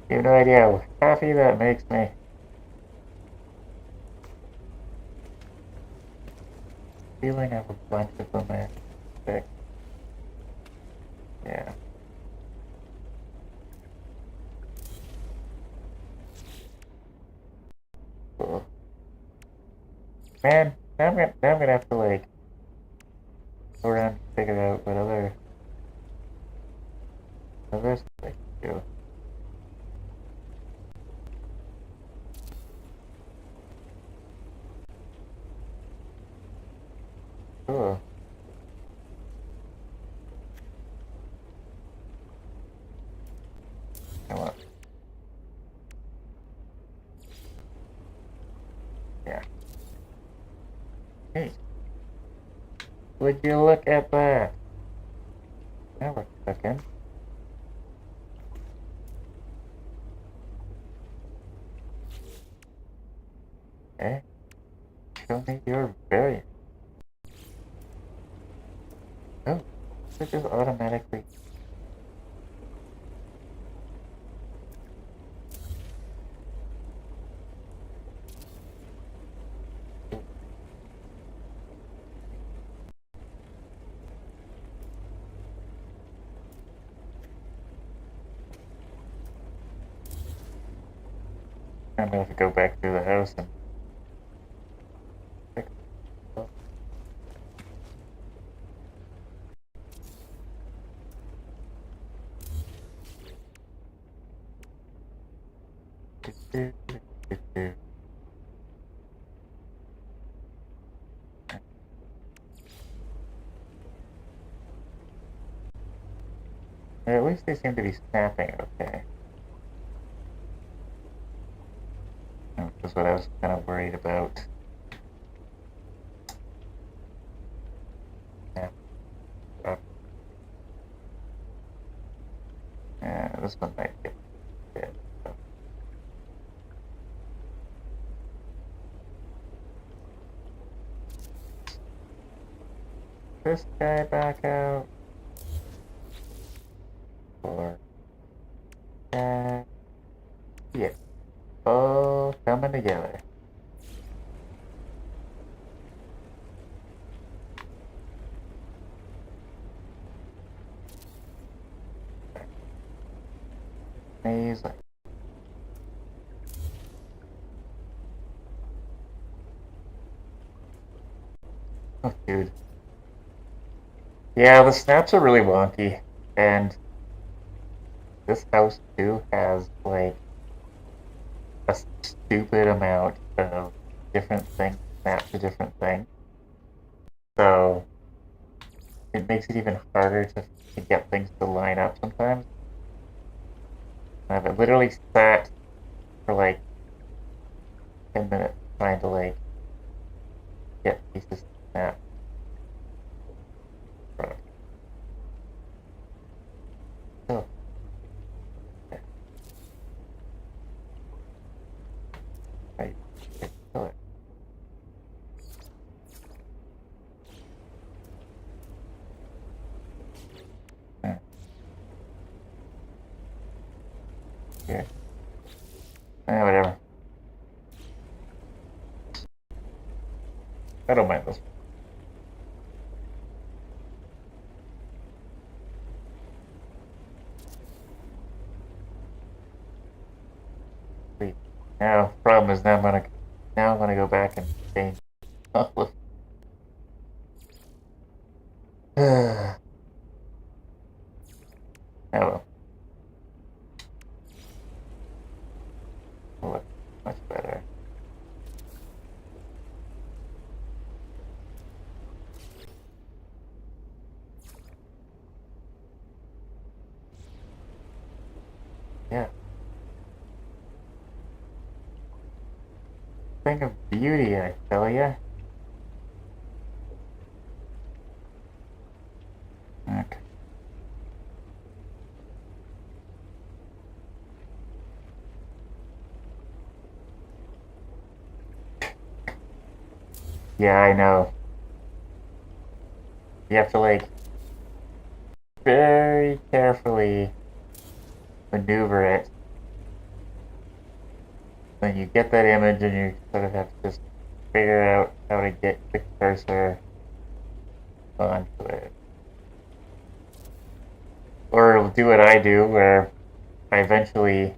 You have no idea how happy that makes me. Feeling I have a bunch of them there. Sick. Yeah. Cool. Man, now I'm gonna have to like go around and figure out what other stuff I can do. Cool. Come on. Yeah. Hey, would you look at that? Now we're cooking. Okay. Show me your variant. Oh, it just automatically. I'm gonna have to go back through the house and fix it. At least they seem to be snapping okay. Which is what I was kind of worried about. Yeah, this one might get dead. So. This guy back out. Or that. Yeah. All coming together. Amazing. Oh, dude. Yeah, the snaps are really wonky. And this house, too, has, like, a stupid amount of different things snap to different things. So, it makes it even harder to get things to line up sometimes. I've literally sat for, like, 10 minutes trying to, like, get pieces to snap. So, I kill it. Here. Whatever. I don't mind this. Now, problem is now I'm gonna go back and change all of. Oh well. look much better. Yeah. Thing of beauty, I tell ya. Okay. Yeah, I know. You have to like very carefully maneuver it. Then you get that image and you sort of have to just figure out how to get the cursor onto it. Or do what I do where I eventually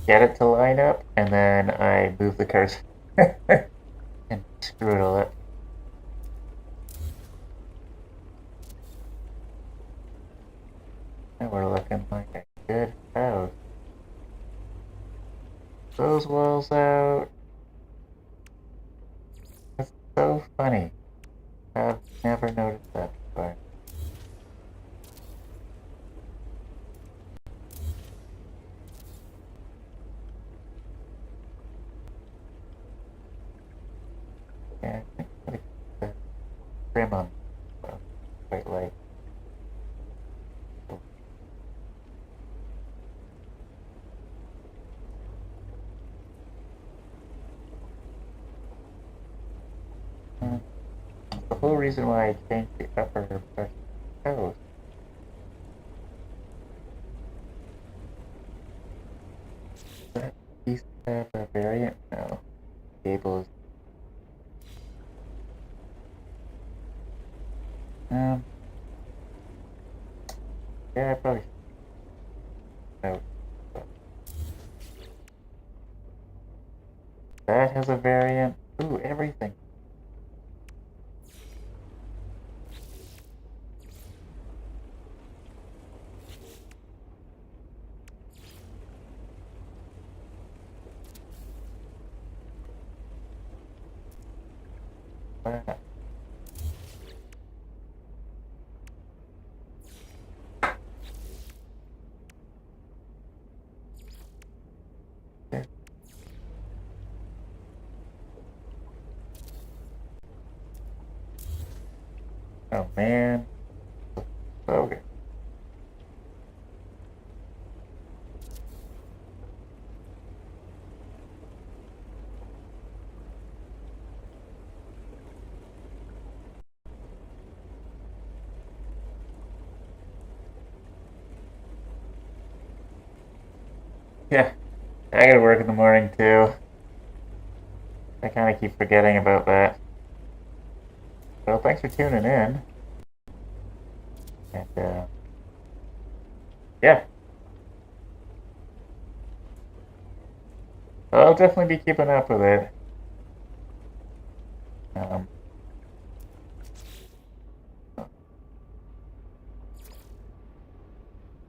get it to line up and then I move the cursor and screw it all up. And we're looking like a good house. Those walls out. That's so funny. I've never noticed that before. Yeah, I think I'm gonna keep the trim on quite light. Uh, the whole reason why I changed the upper part of the house. That piece have a variant? No. Gables. Um, yeah, I probably should note. But that has a variant. Ooh, everything. Wow. Oh man. Okay. Yeah, I gotta work in the morning too. I kind of keep forgetting about that. Well, thanks for tuning in. And yeah, I'll definitely be keeping up with it. Um,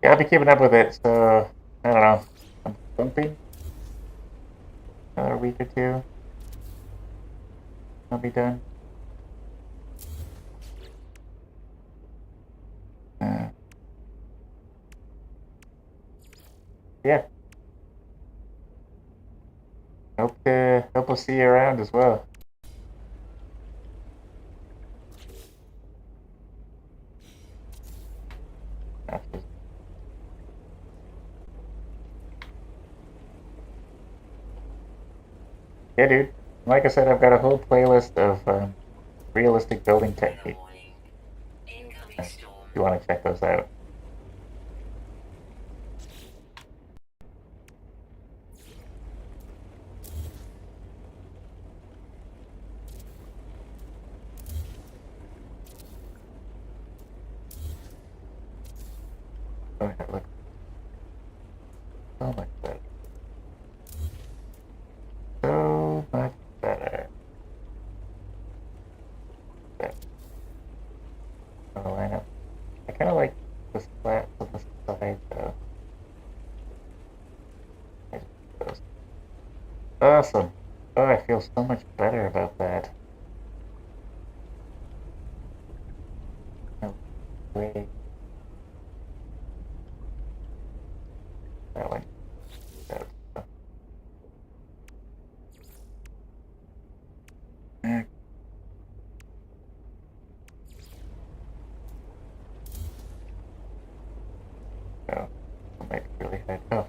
yeah, I'll be keeping up with it. So I don't know. I'm hoping another week or two, I'll be done. Uh, yeah, hope we'll see you around as well. After. Yeah, dude. Like I said, I've got a whole playlist of realistic building Weather techniques. warning. Incoming If storm. you want to check those out. Oh, that looks so much better. So much better. That lineup. I kind of like the slats on the side though. I just those. Awesome. Oh, I feel so much better about that. No way. That one. That was- eh, Oh, that might be really hard. Oh,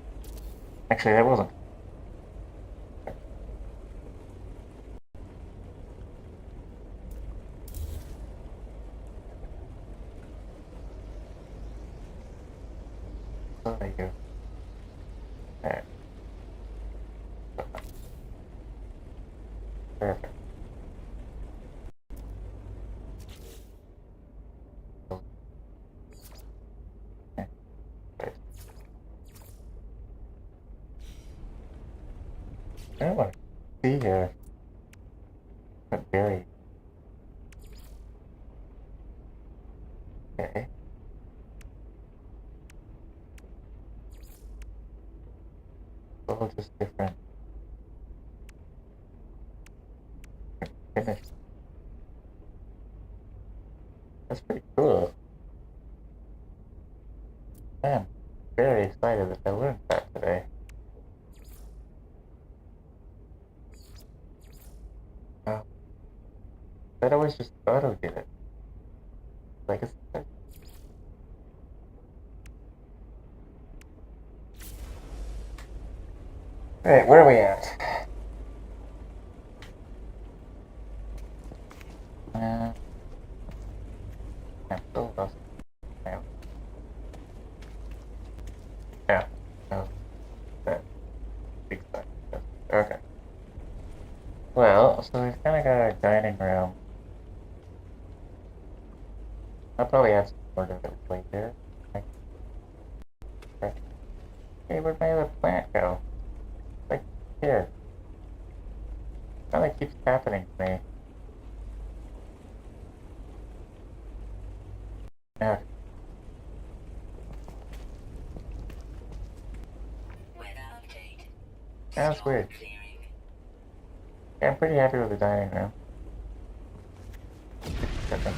actually, that wasn't. Oh, there you go. Alright, perfect. Oh, yeah, right. I want to see what berry. Okay. All just different finish. That's pretty cool. I'm very excited that I learned that today. Oh, that always just auto did it. Like it's like, alright, where are we at? Uh, I'm still lost now. Yeah. Oh, that big side. Okay. Well, so we've kind of got our dining room. I'll probably add some more to it later. Like, hey, where'd my other plant go? Like, here. That keeps happening to me. Okay. Weather update. That's Storm weird. clearing. Yeah, I'm pretty happy with the dining room. Different.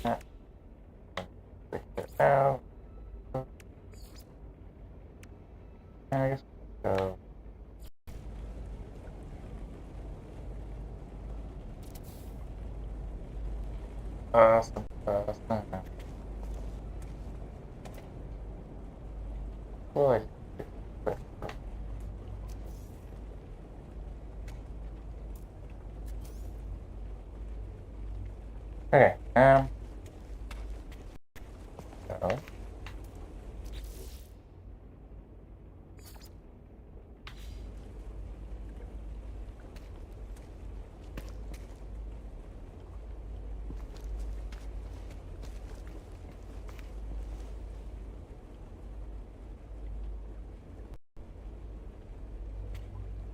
Not fix it out. I guess so. Awesome. Awesome. Cool. I just fixed it. Okay. So.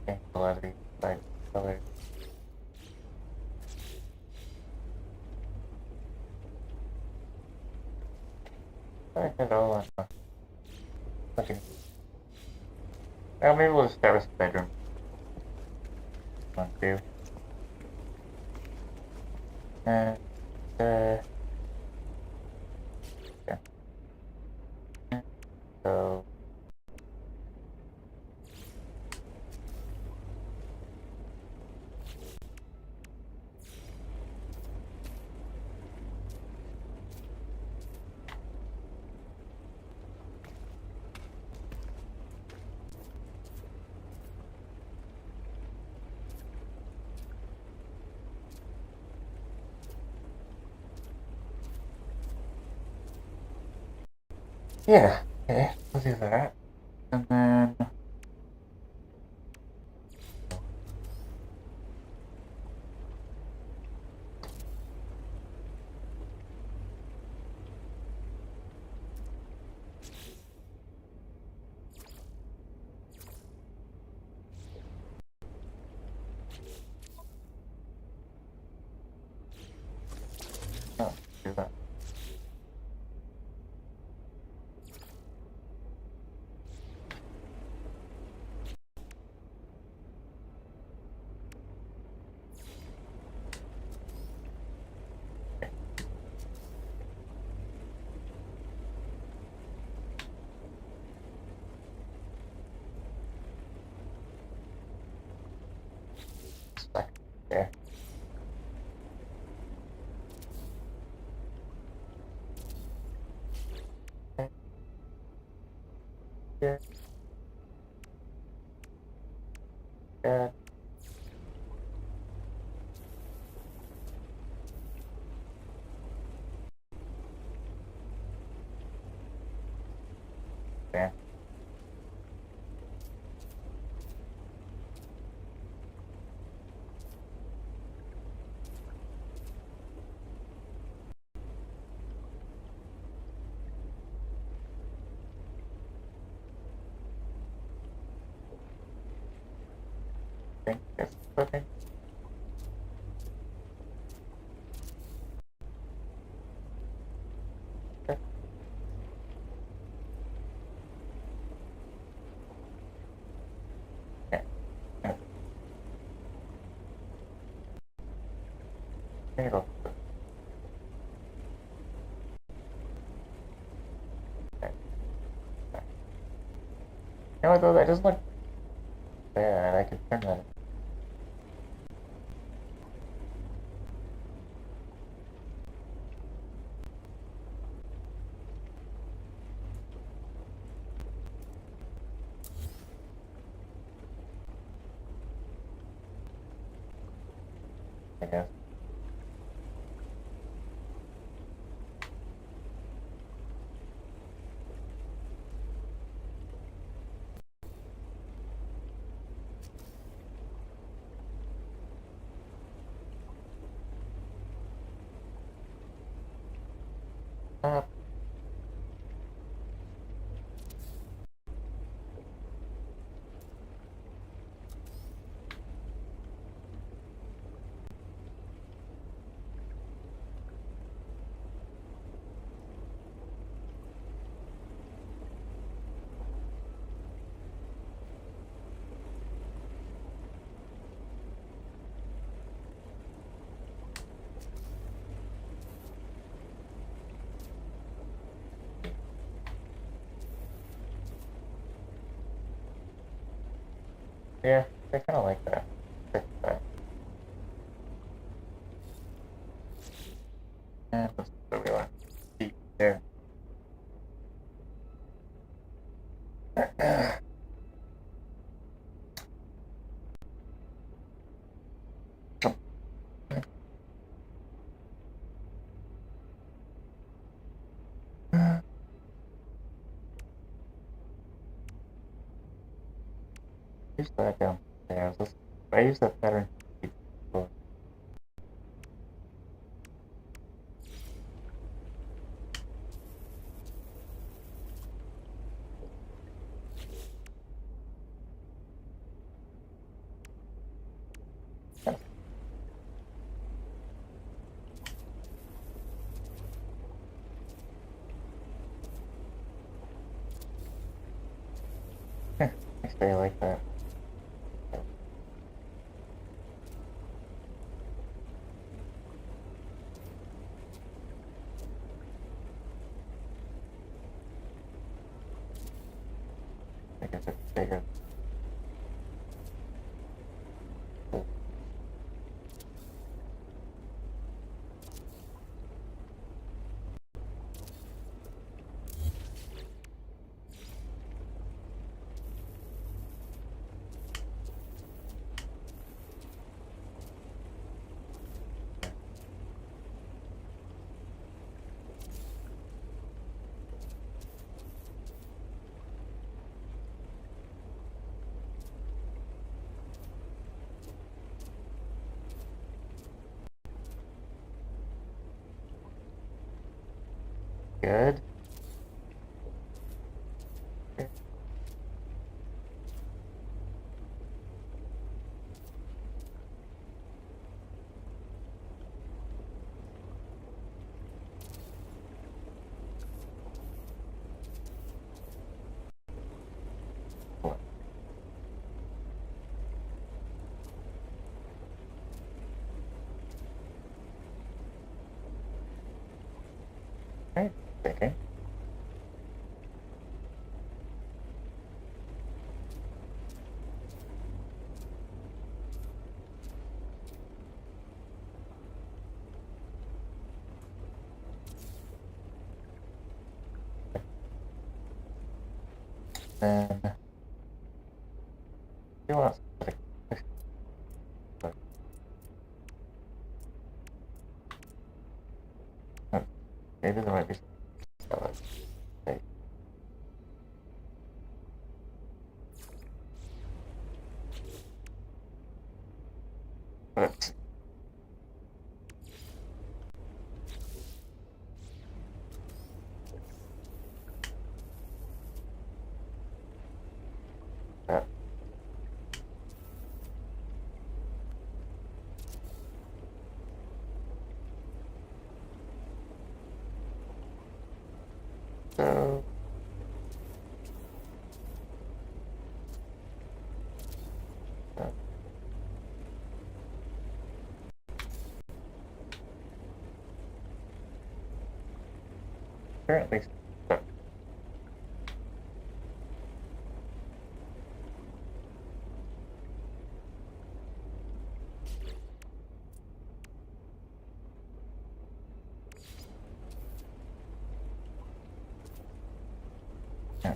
Change a lot of these side colors. I did all on looking. Well, maybe we'll just start with the bedroom. One, two. And, yeah. So, yeah. Okay, we'll do that. And then, Yeah. Yeah. Yeah. Yeah. I think that's okay. Yeah. Yeah. It'll. You know what though? That doesn't look bad. I could turn that. I guess. Uh, yeah. I kind of like that. And let's go over there. Keep there. Use that downstairs. I use that pattern. Actually, I like that. I guess it's bigger. Good. Right. Okay. then do want specific. Maybe there might be some. Let's that. So currently stuck. Yeah.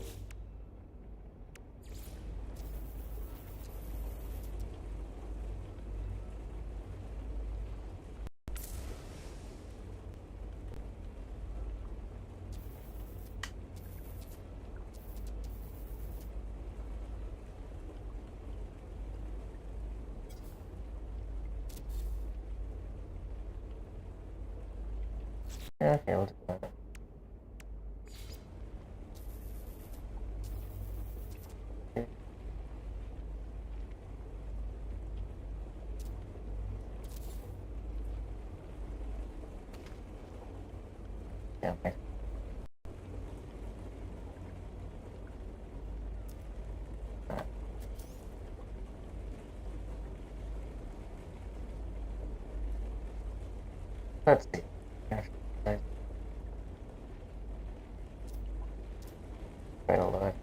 Okay, we'll do that. Yeah, nice. Let's see. Quite a lot.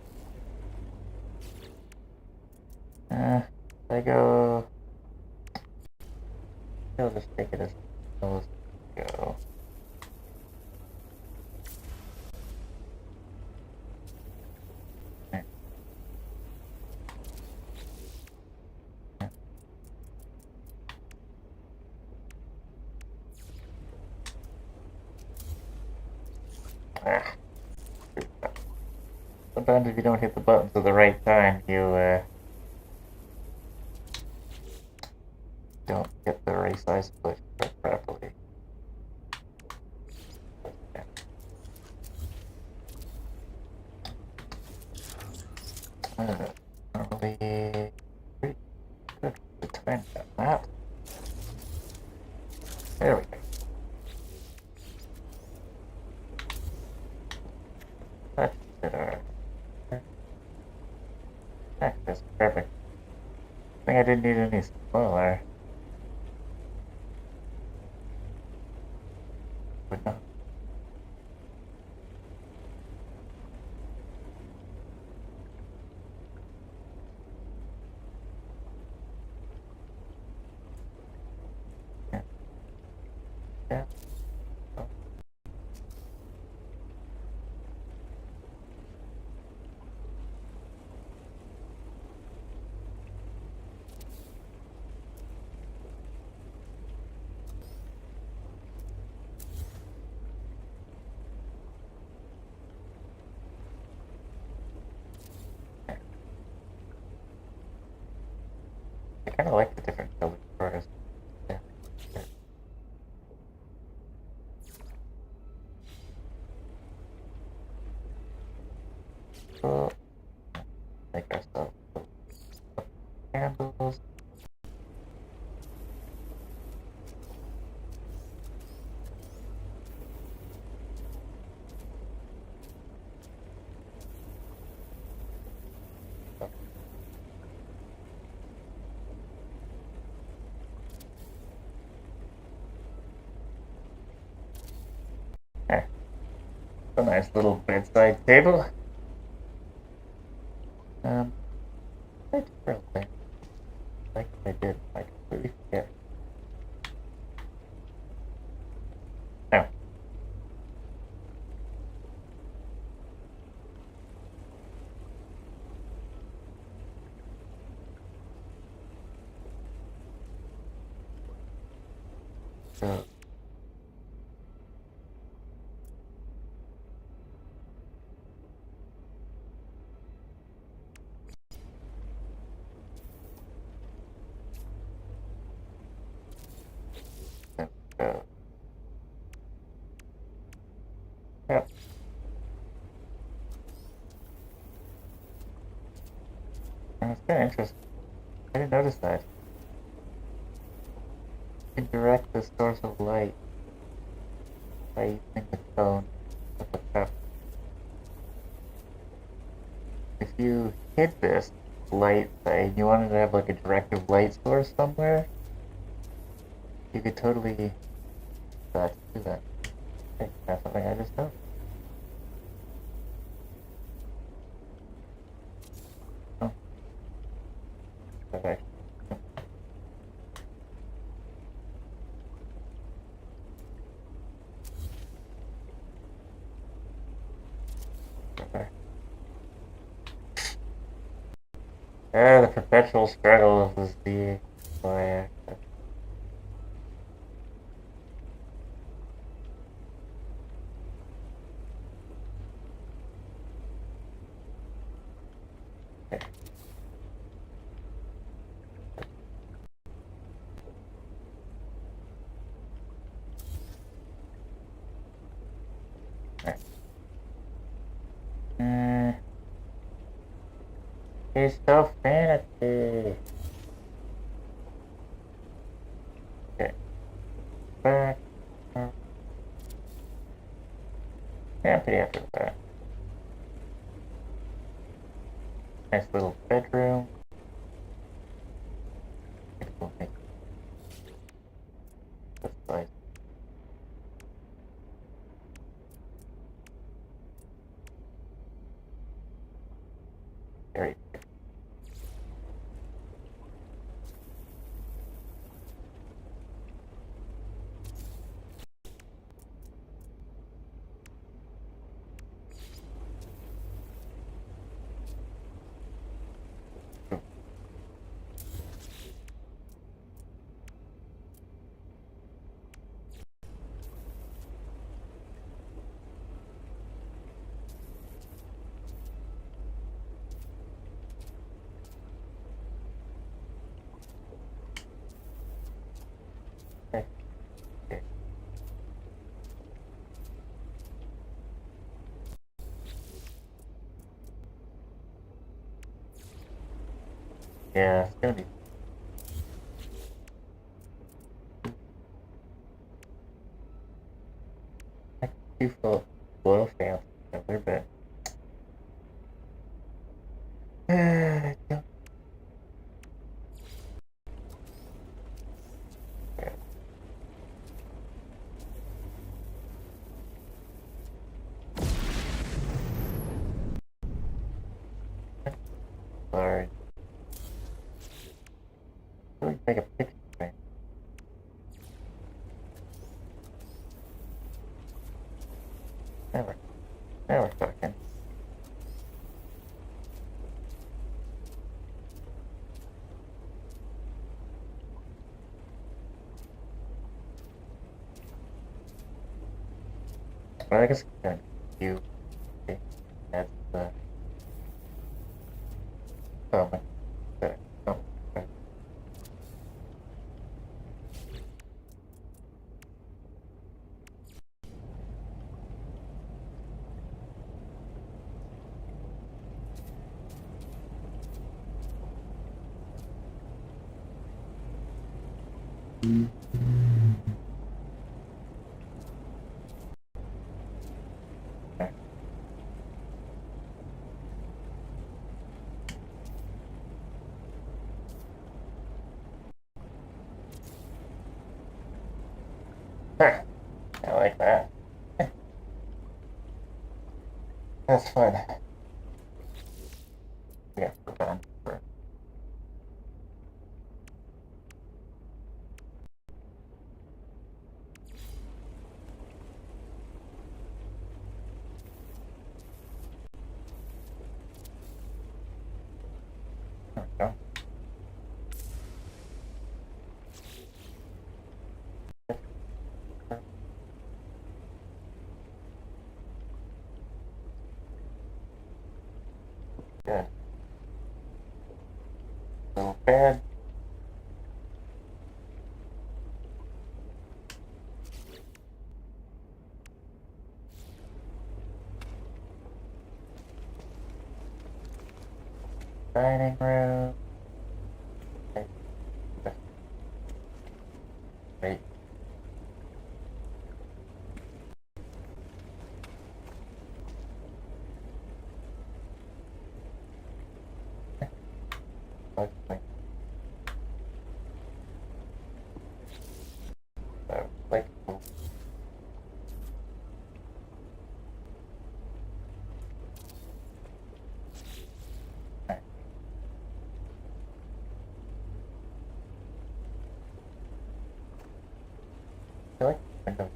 I go. I'll just take it as those go. Ah, sometimes if you don't hit the buttons at the right time, you don't get the race size split properly. Normally pretty good to time that. There we go. That's better. That's perfect. I think I didn't need any spoiler. But no. Yeah. Yeah. Oh. I kind of like the different color cars. Yeah. Cool. Make ourselves candles. There. A nice little bedside table. I did real thing. Like I did. I completely forget. No. go. There we go. Yep. That's kind of interesting. I didn't notice that. You can direct the source of light by using the cone of the cup. If you hid this light, say, and you wanted to have like a directive light source somewhere, you could totally do that. Okay, that's something I just know. Oh, okay. Okay. The perpetual struggle is the y-axis. Okay. Right. It's so fantasy. Okay. Back. Yeah, I'm pretty happy with that. Nice little bedroom. We'll make this size. Very good. Okay. Okay. Yeah, it's gonna be too full oil fans together, but don't care. Sorry. Really take a picture frame. Never. Never talking. Well, I guess kind of you. Okay. That's the. Oh my. Oh. Okay. Okay. Huh. I like that. That's fun. Yeah, we're done. There we go. dining room. Wait. Okay. So, like, I like windows.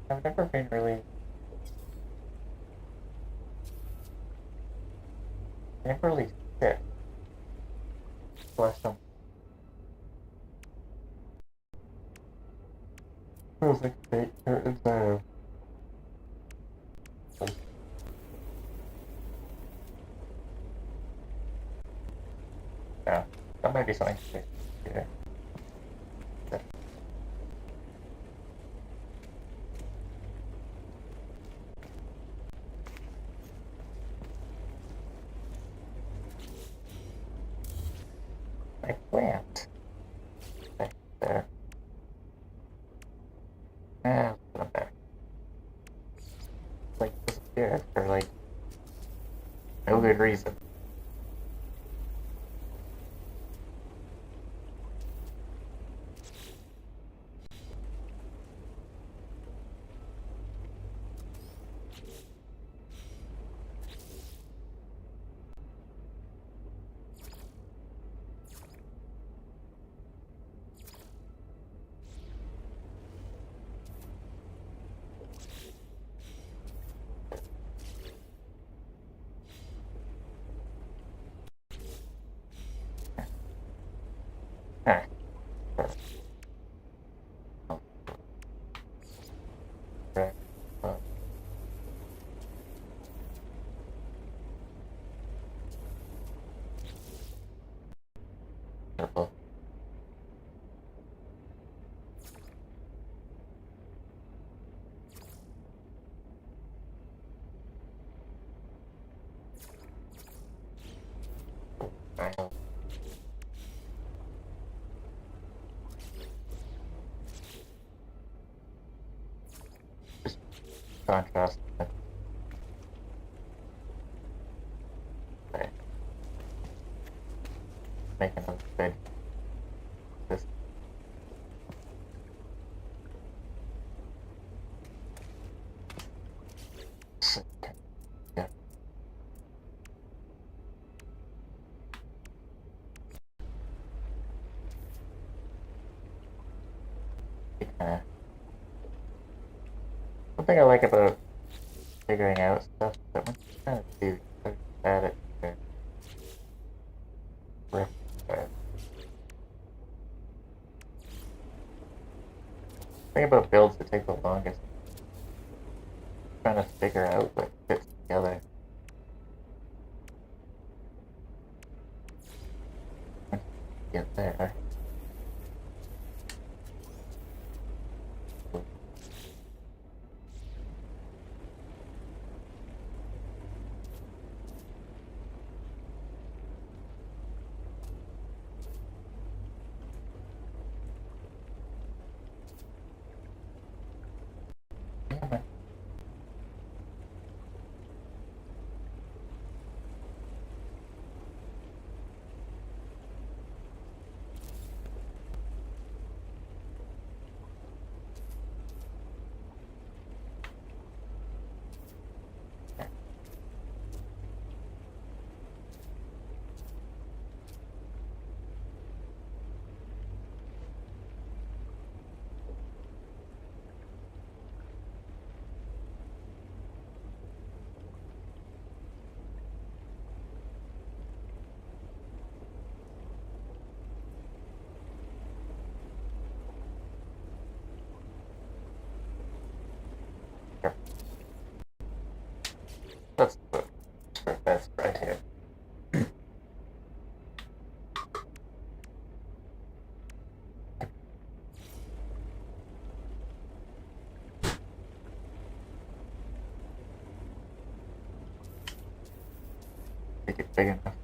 I've never been really. I never really sit. Bless them. Feels like fate curtains out. Yeah, that might be something to do. Yeah. My plant. Back there. Ah, put them back. Like, disappeared for, like, no good reason. Ah, correct. Purple. Brown. Just contrast. Okay. Making them good. This. Yeah. One thing I like about figuring out stuff is that once you kind of do, you sort of add it to repertoire. The thing about builds that take the longest, trying to figure out what fits together. Once you get there. Yeah, big enough.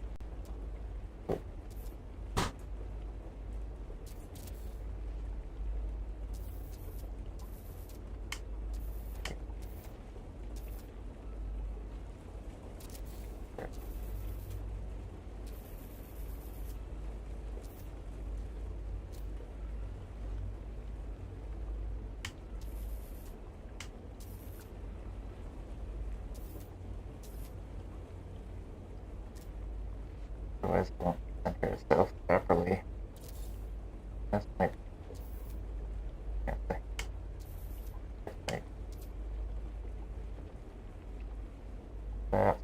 Otherwise, it won't center itself properly. That's my thing. Like that.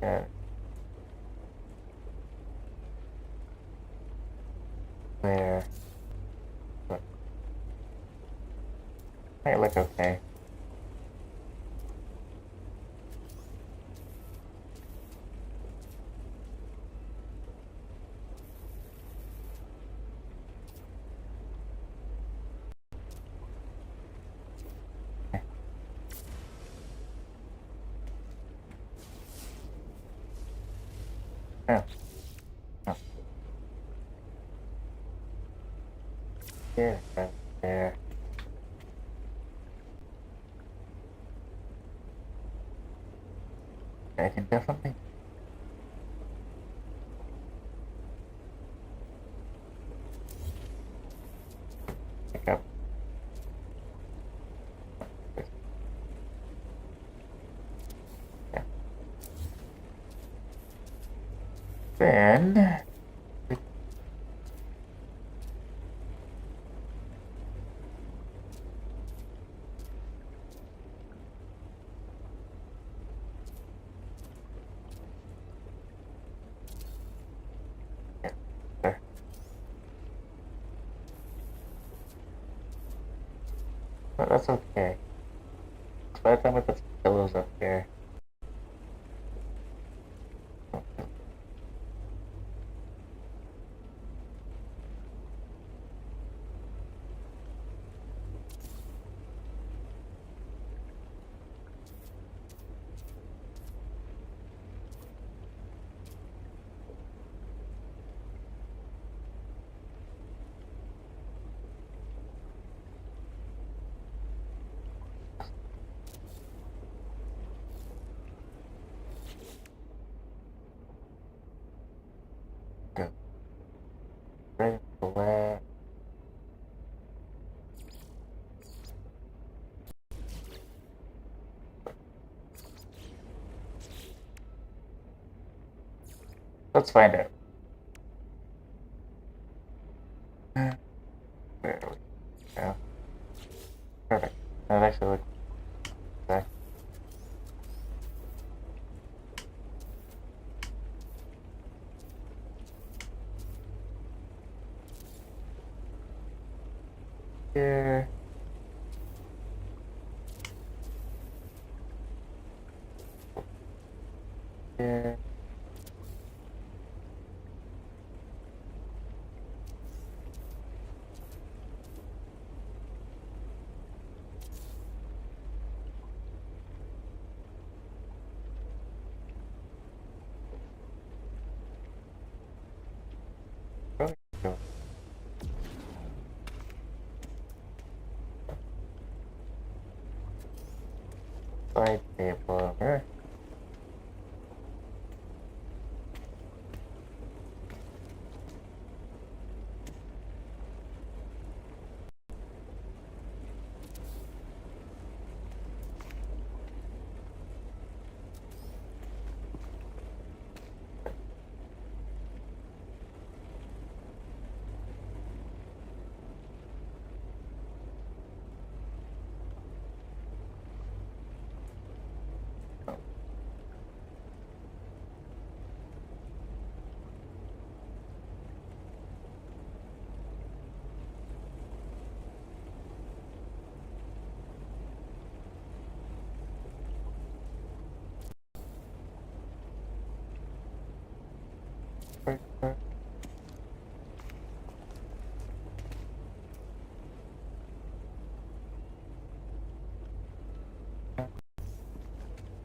Yeah. There. But might look okay. Oh, oh. Yeah, right there. I can definitely pick up this. Yeah. Then yeah, there. But that's okay. By the time we put some pillows up here, go right into the lab. Let's find out. There we go. Perfect. That actually looks exact. Here. Here. Go. Go. Side table over.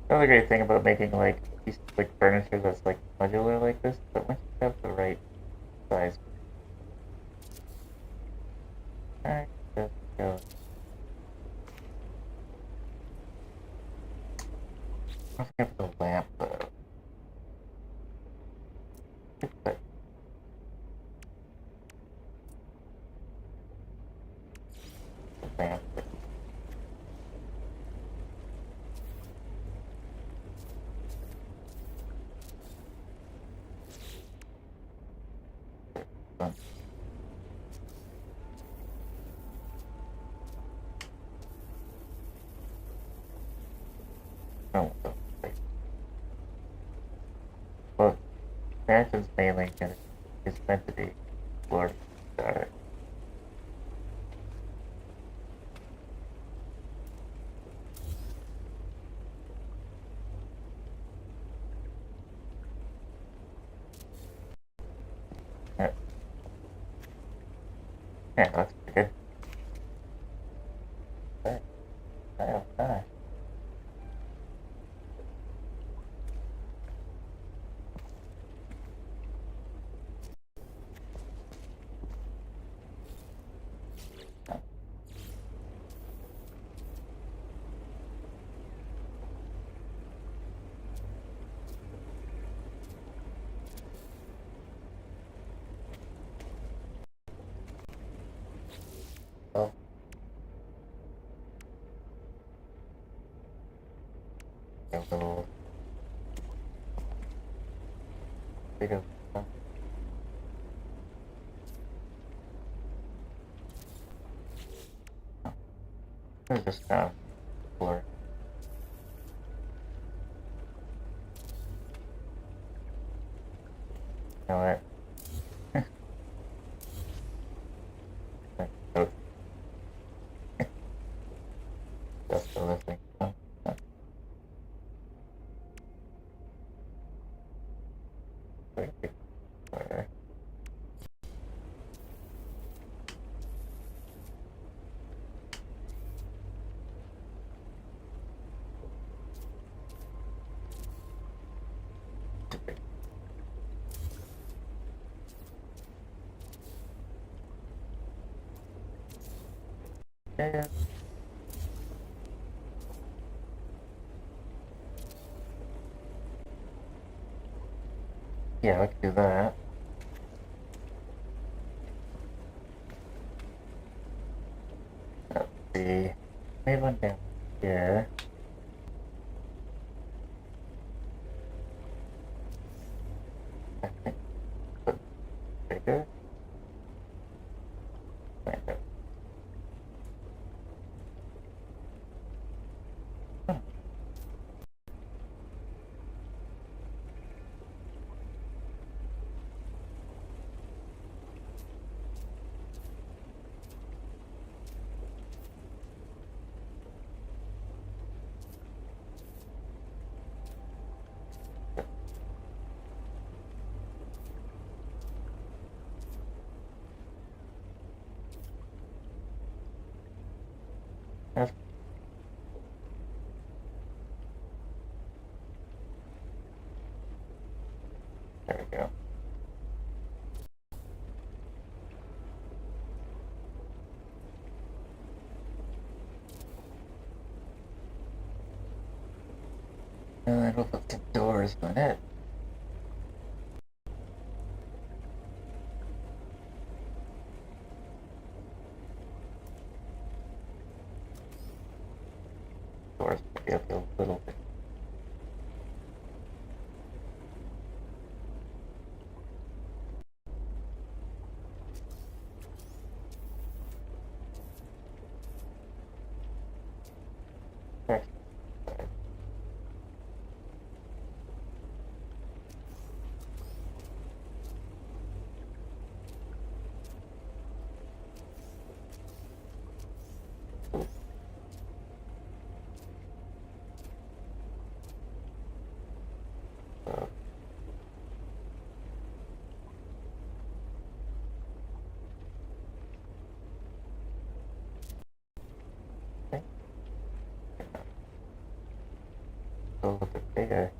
Another great thing about making like pieces like furniture that's like modular like this, but once you have the right size, I just go. I don't think I have the lamp though. But the lamp. No, well, Mansion's mailing and it's meant to be explored. Got it. Yeah, yeah, that's pretty good. Okay. Okay. Well, a little bit of just kind of blur. You know what? So just the listing. Yeah, yeah, we can do that. Let's see. Maybe one down here. I think put bigger. Kind of. Hmm. That's, there we go. And then we'll put some doors on it. Doors maybe up a little bit. Next side. a little bit bigger.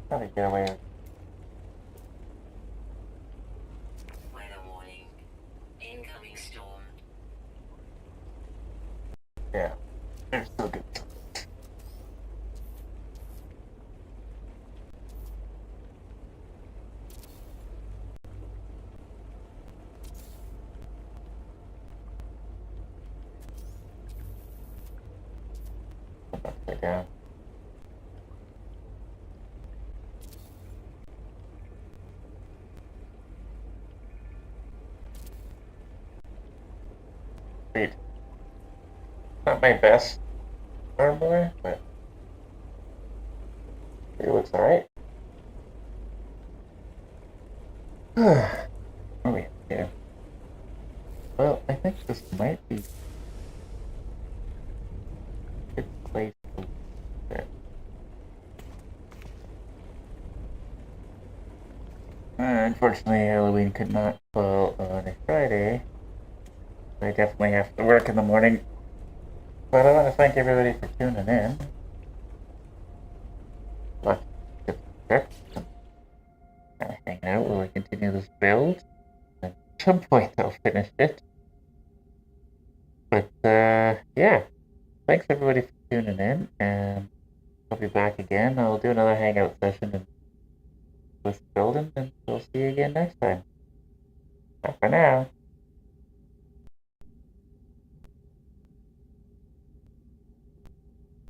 How to get away with Weather warning. Incoming storm. yeah. They're still good. Upside down. Sweet. Not my best armor, but it looks alright. Oh, wait, yeah. Well, I think this might be a good place to leave it. Unfortunately, Halloween could not fall on a Friday. I definitely have to work in the morning. But I want to thank everybody for tuning in. Lots of tips and hanging out while I continue this build. At some point, I'll finish it. But yeah, thanks everybody for tuning in, and I'll be back again. I'll do another hangout session in this building, and we'll see you again next time. Bye for now.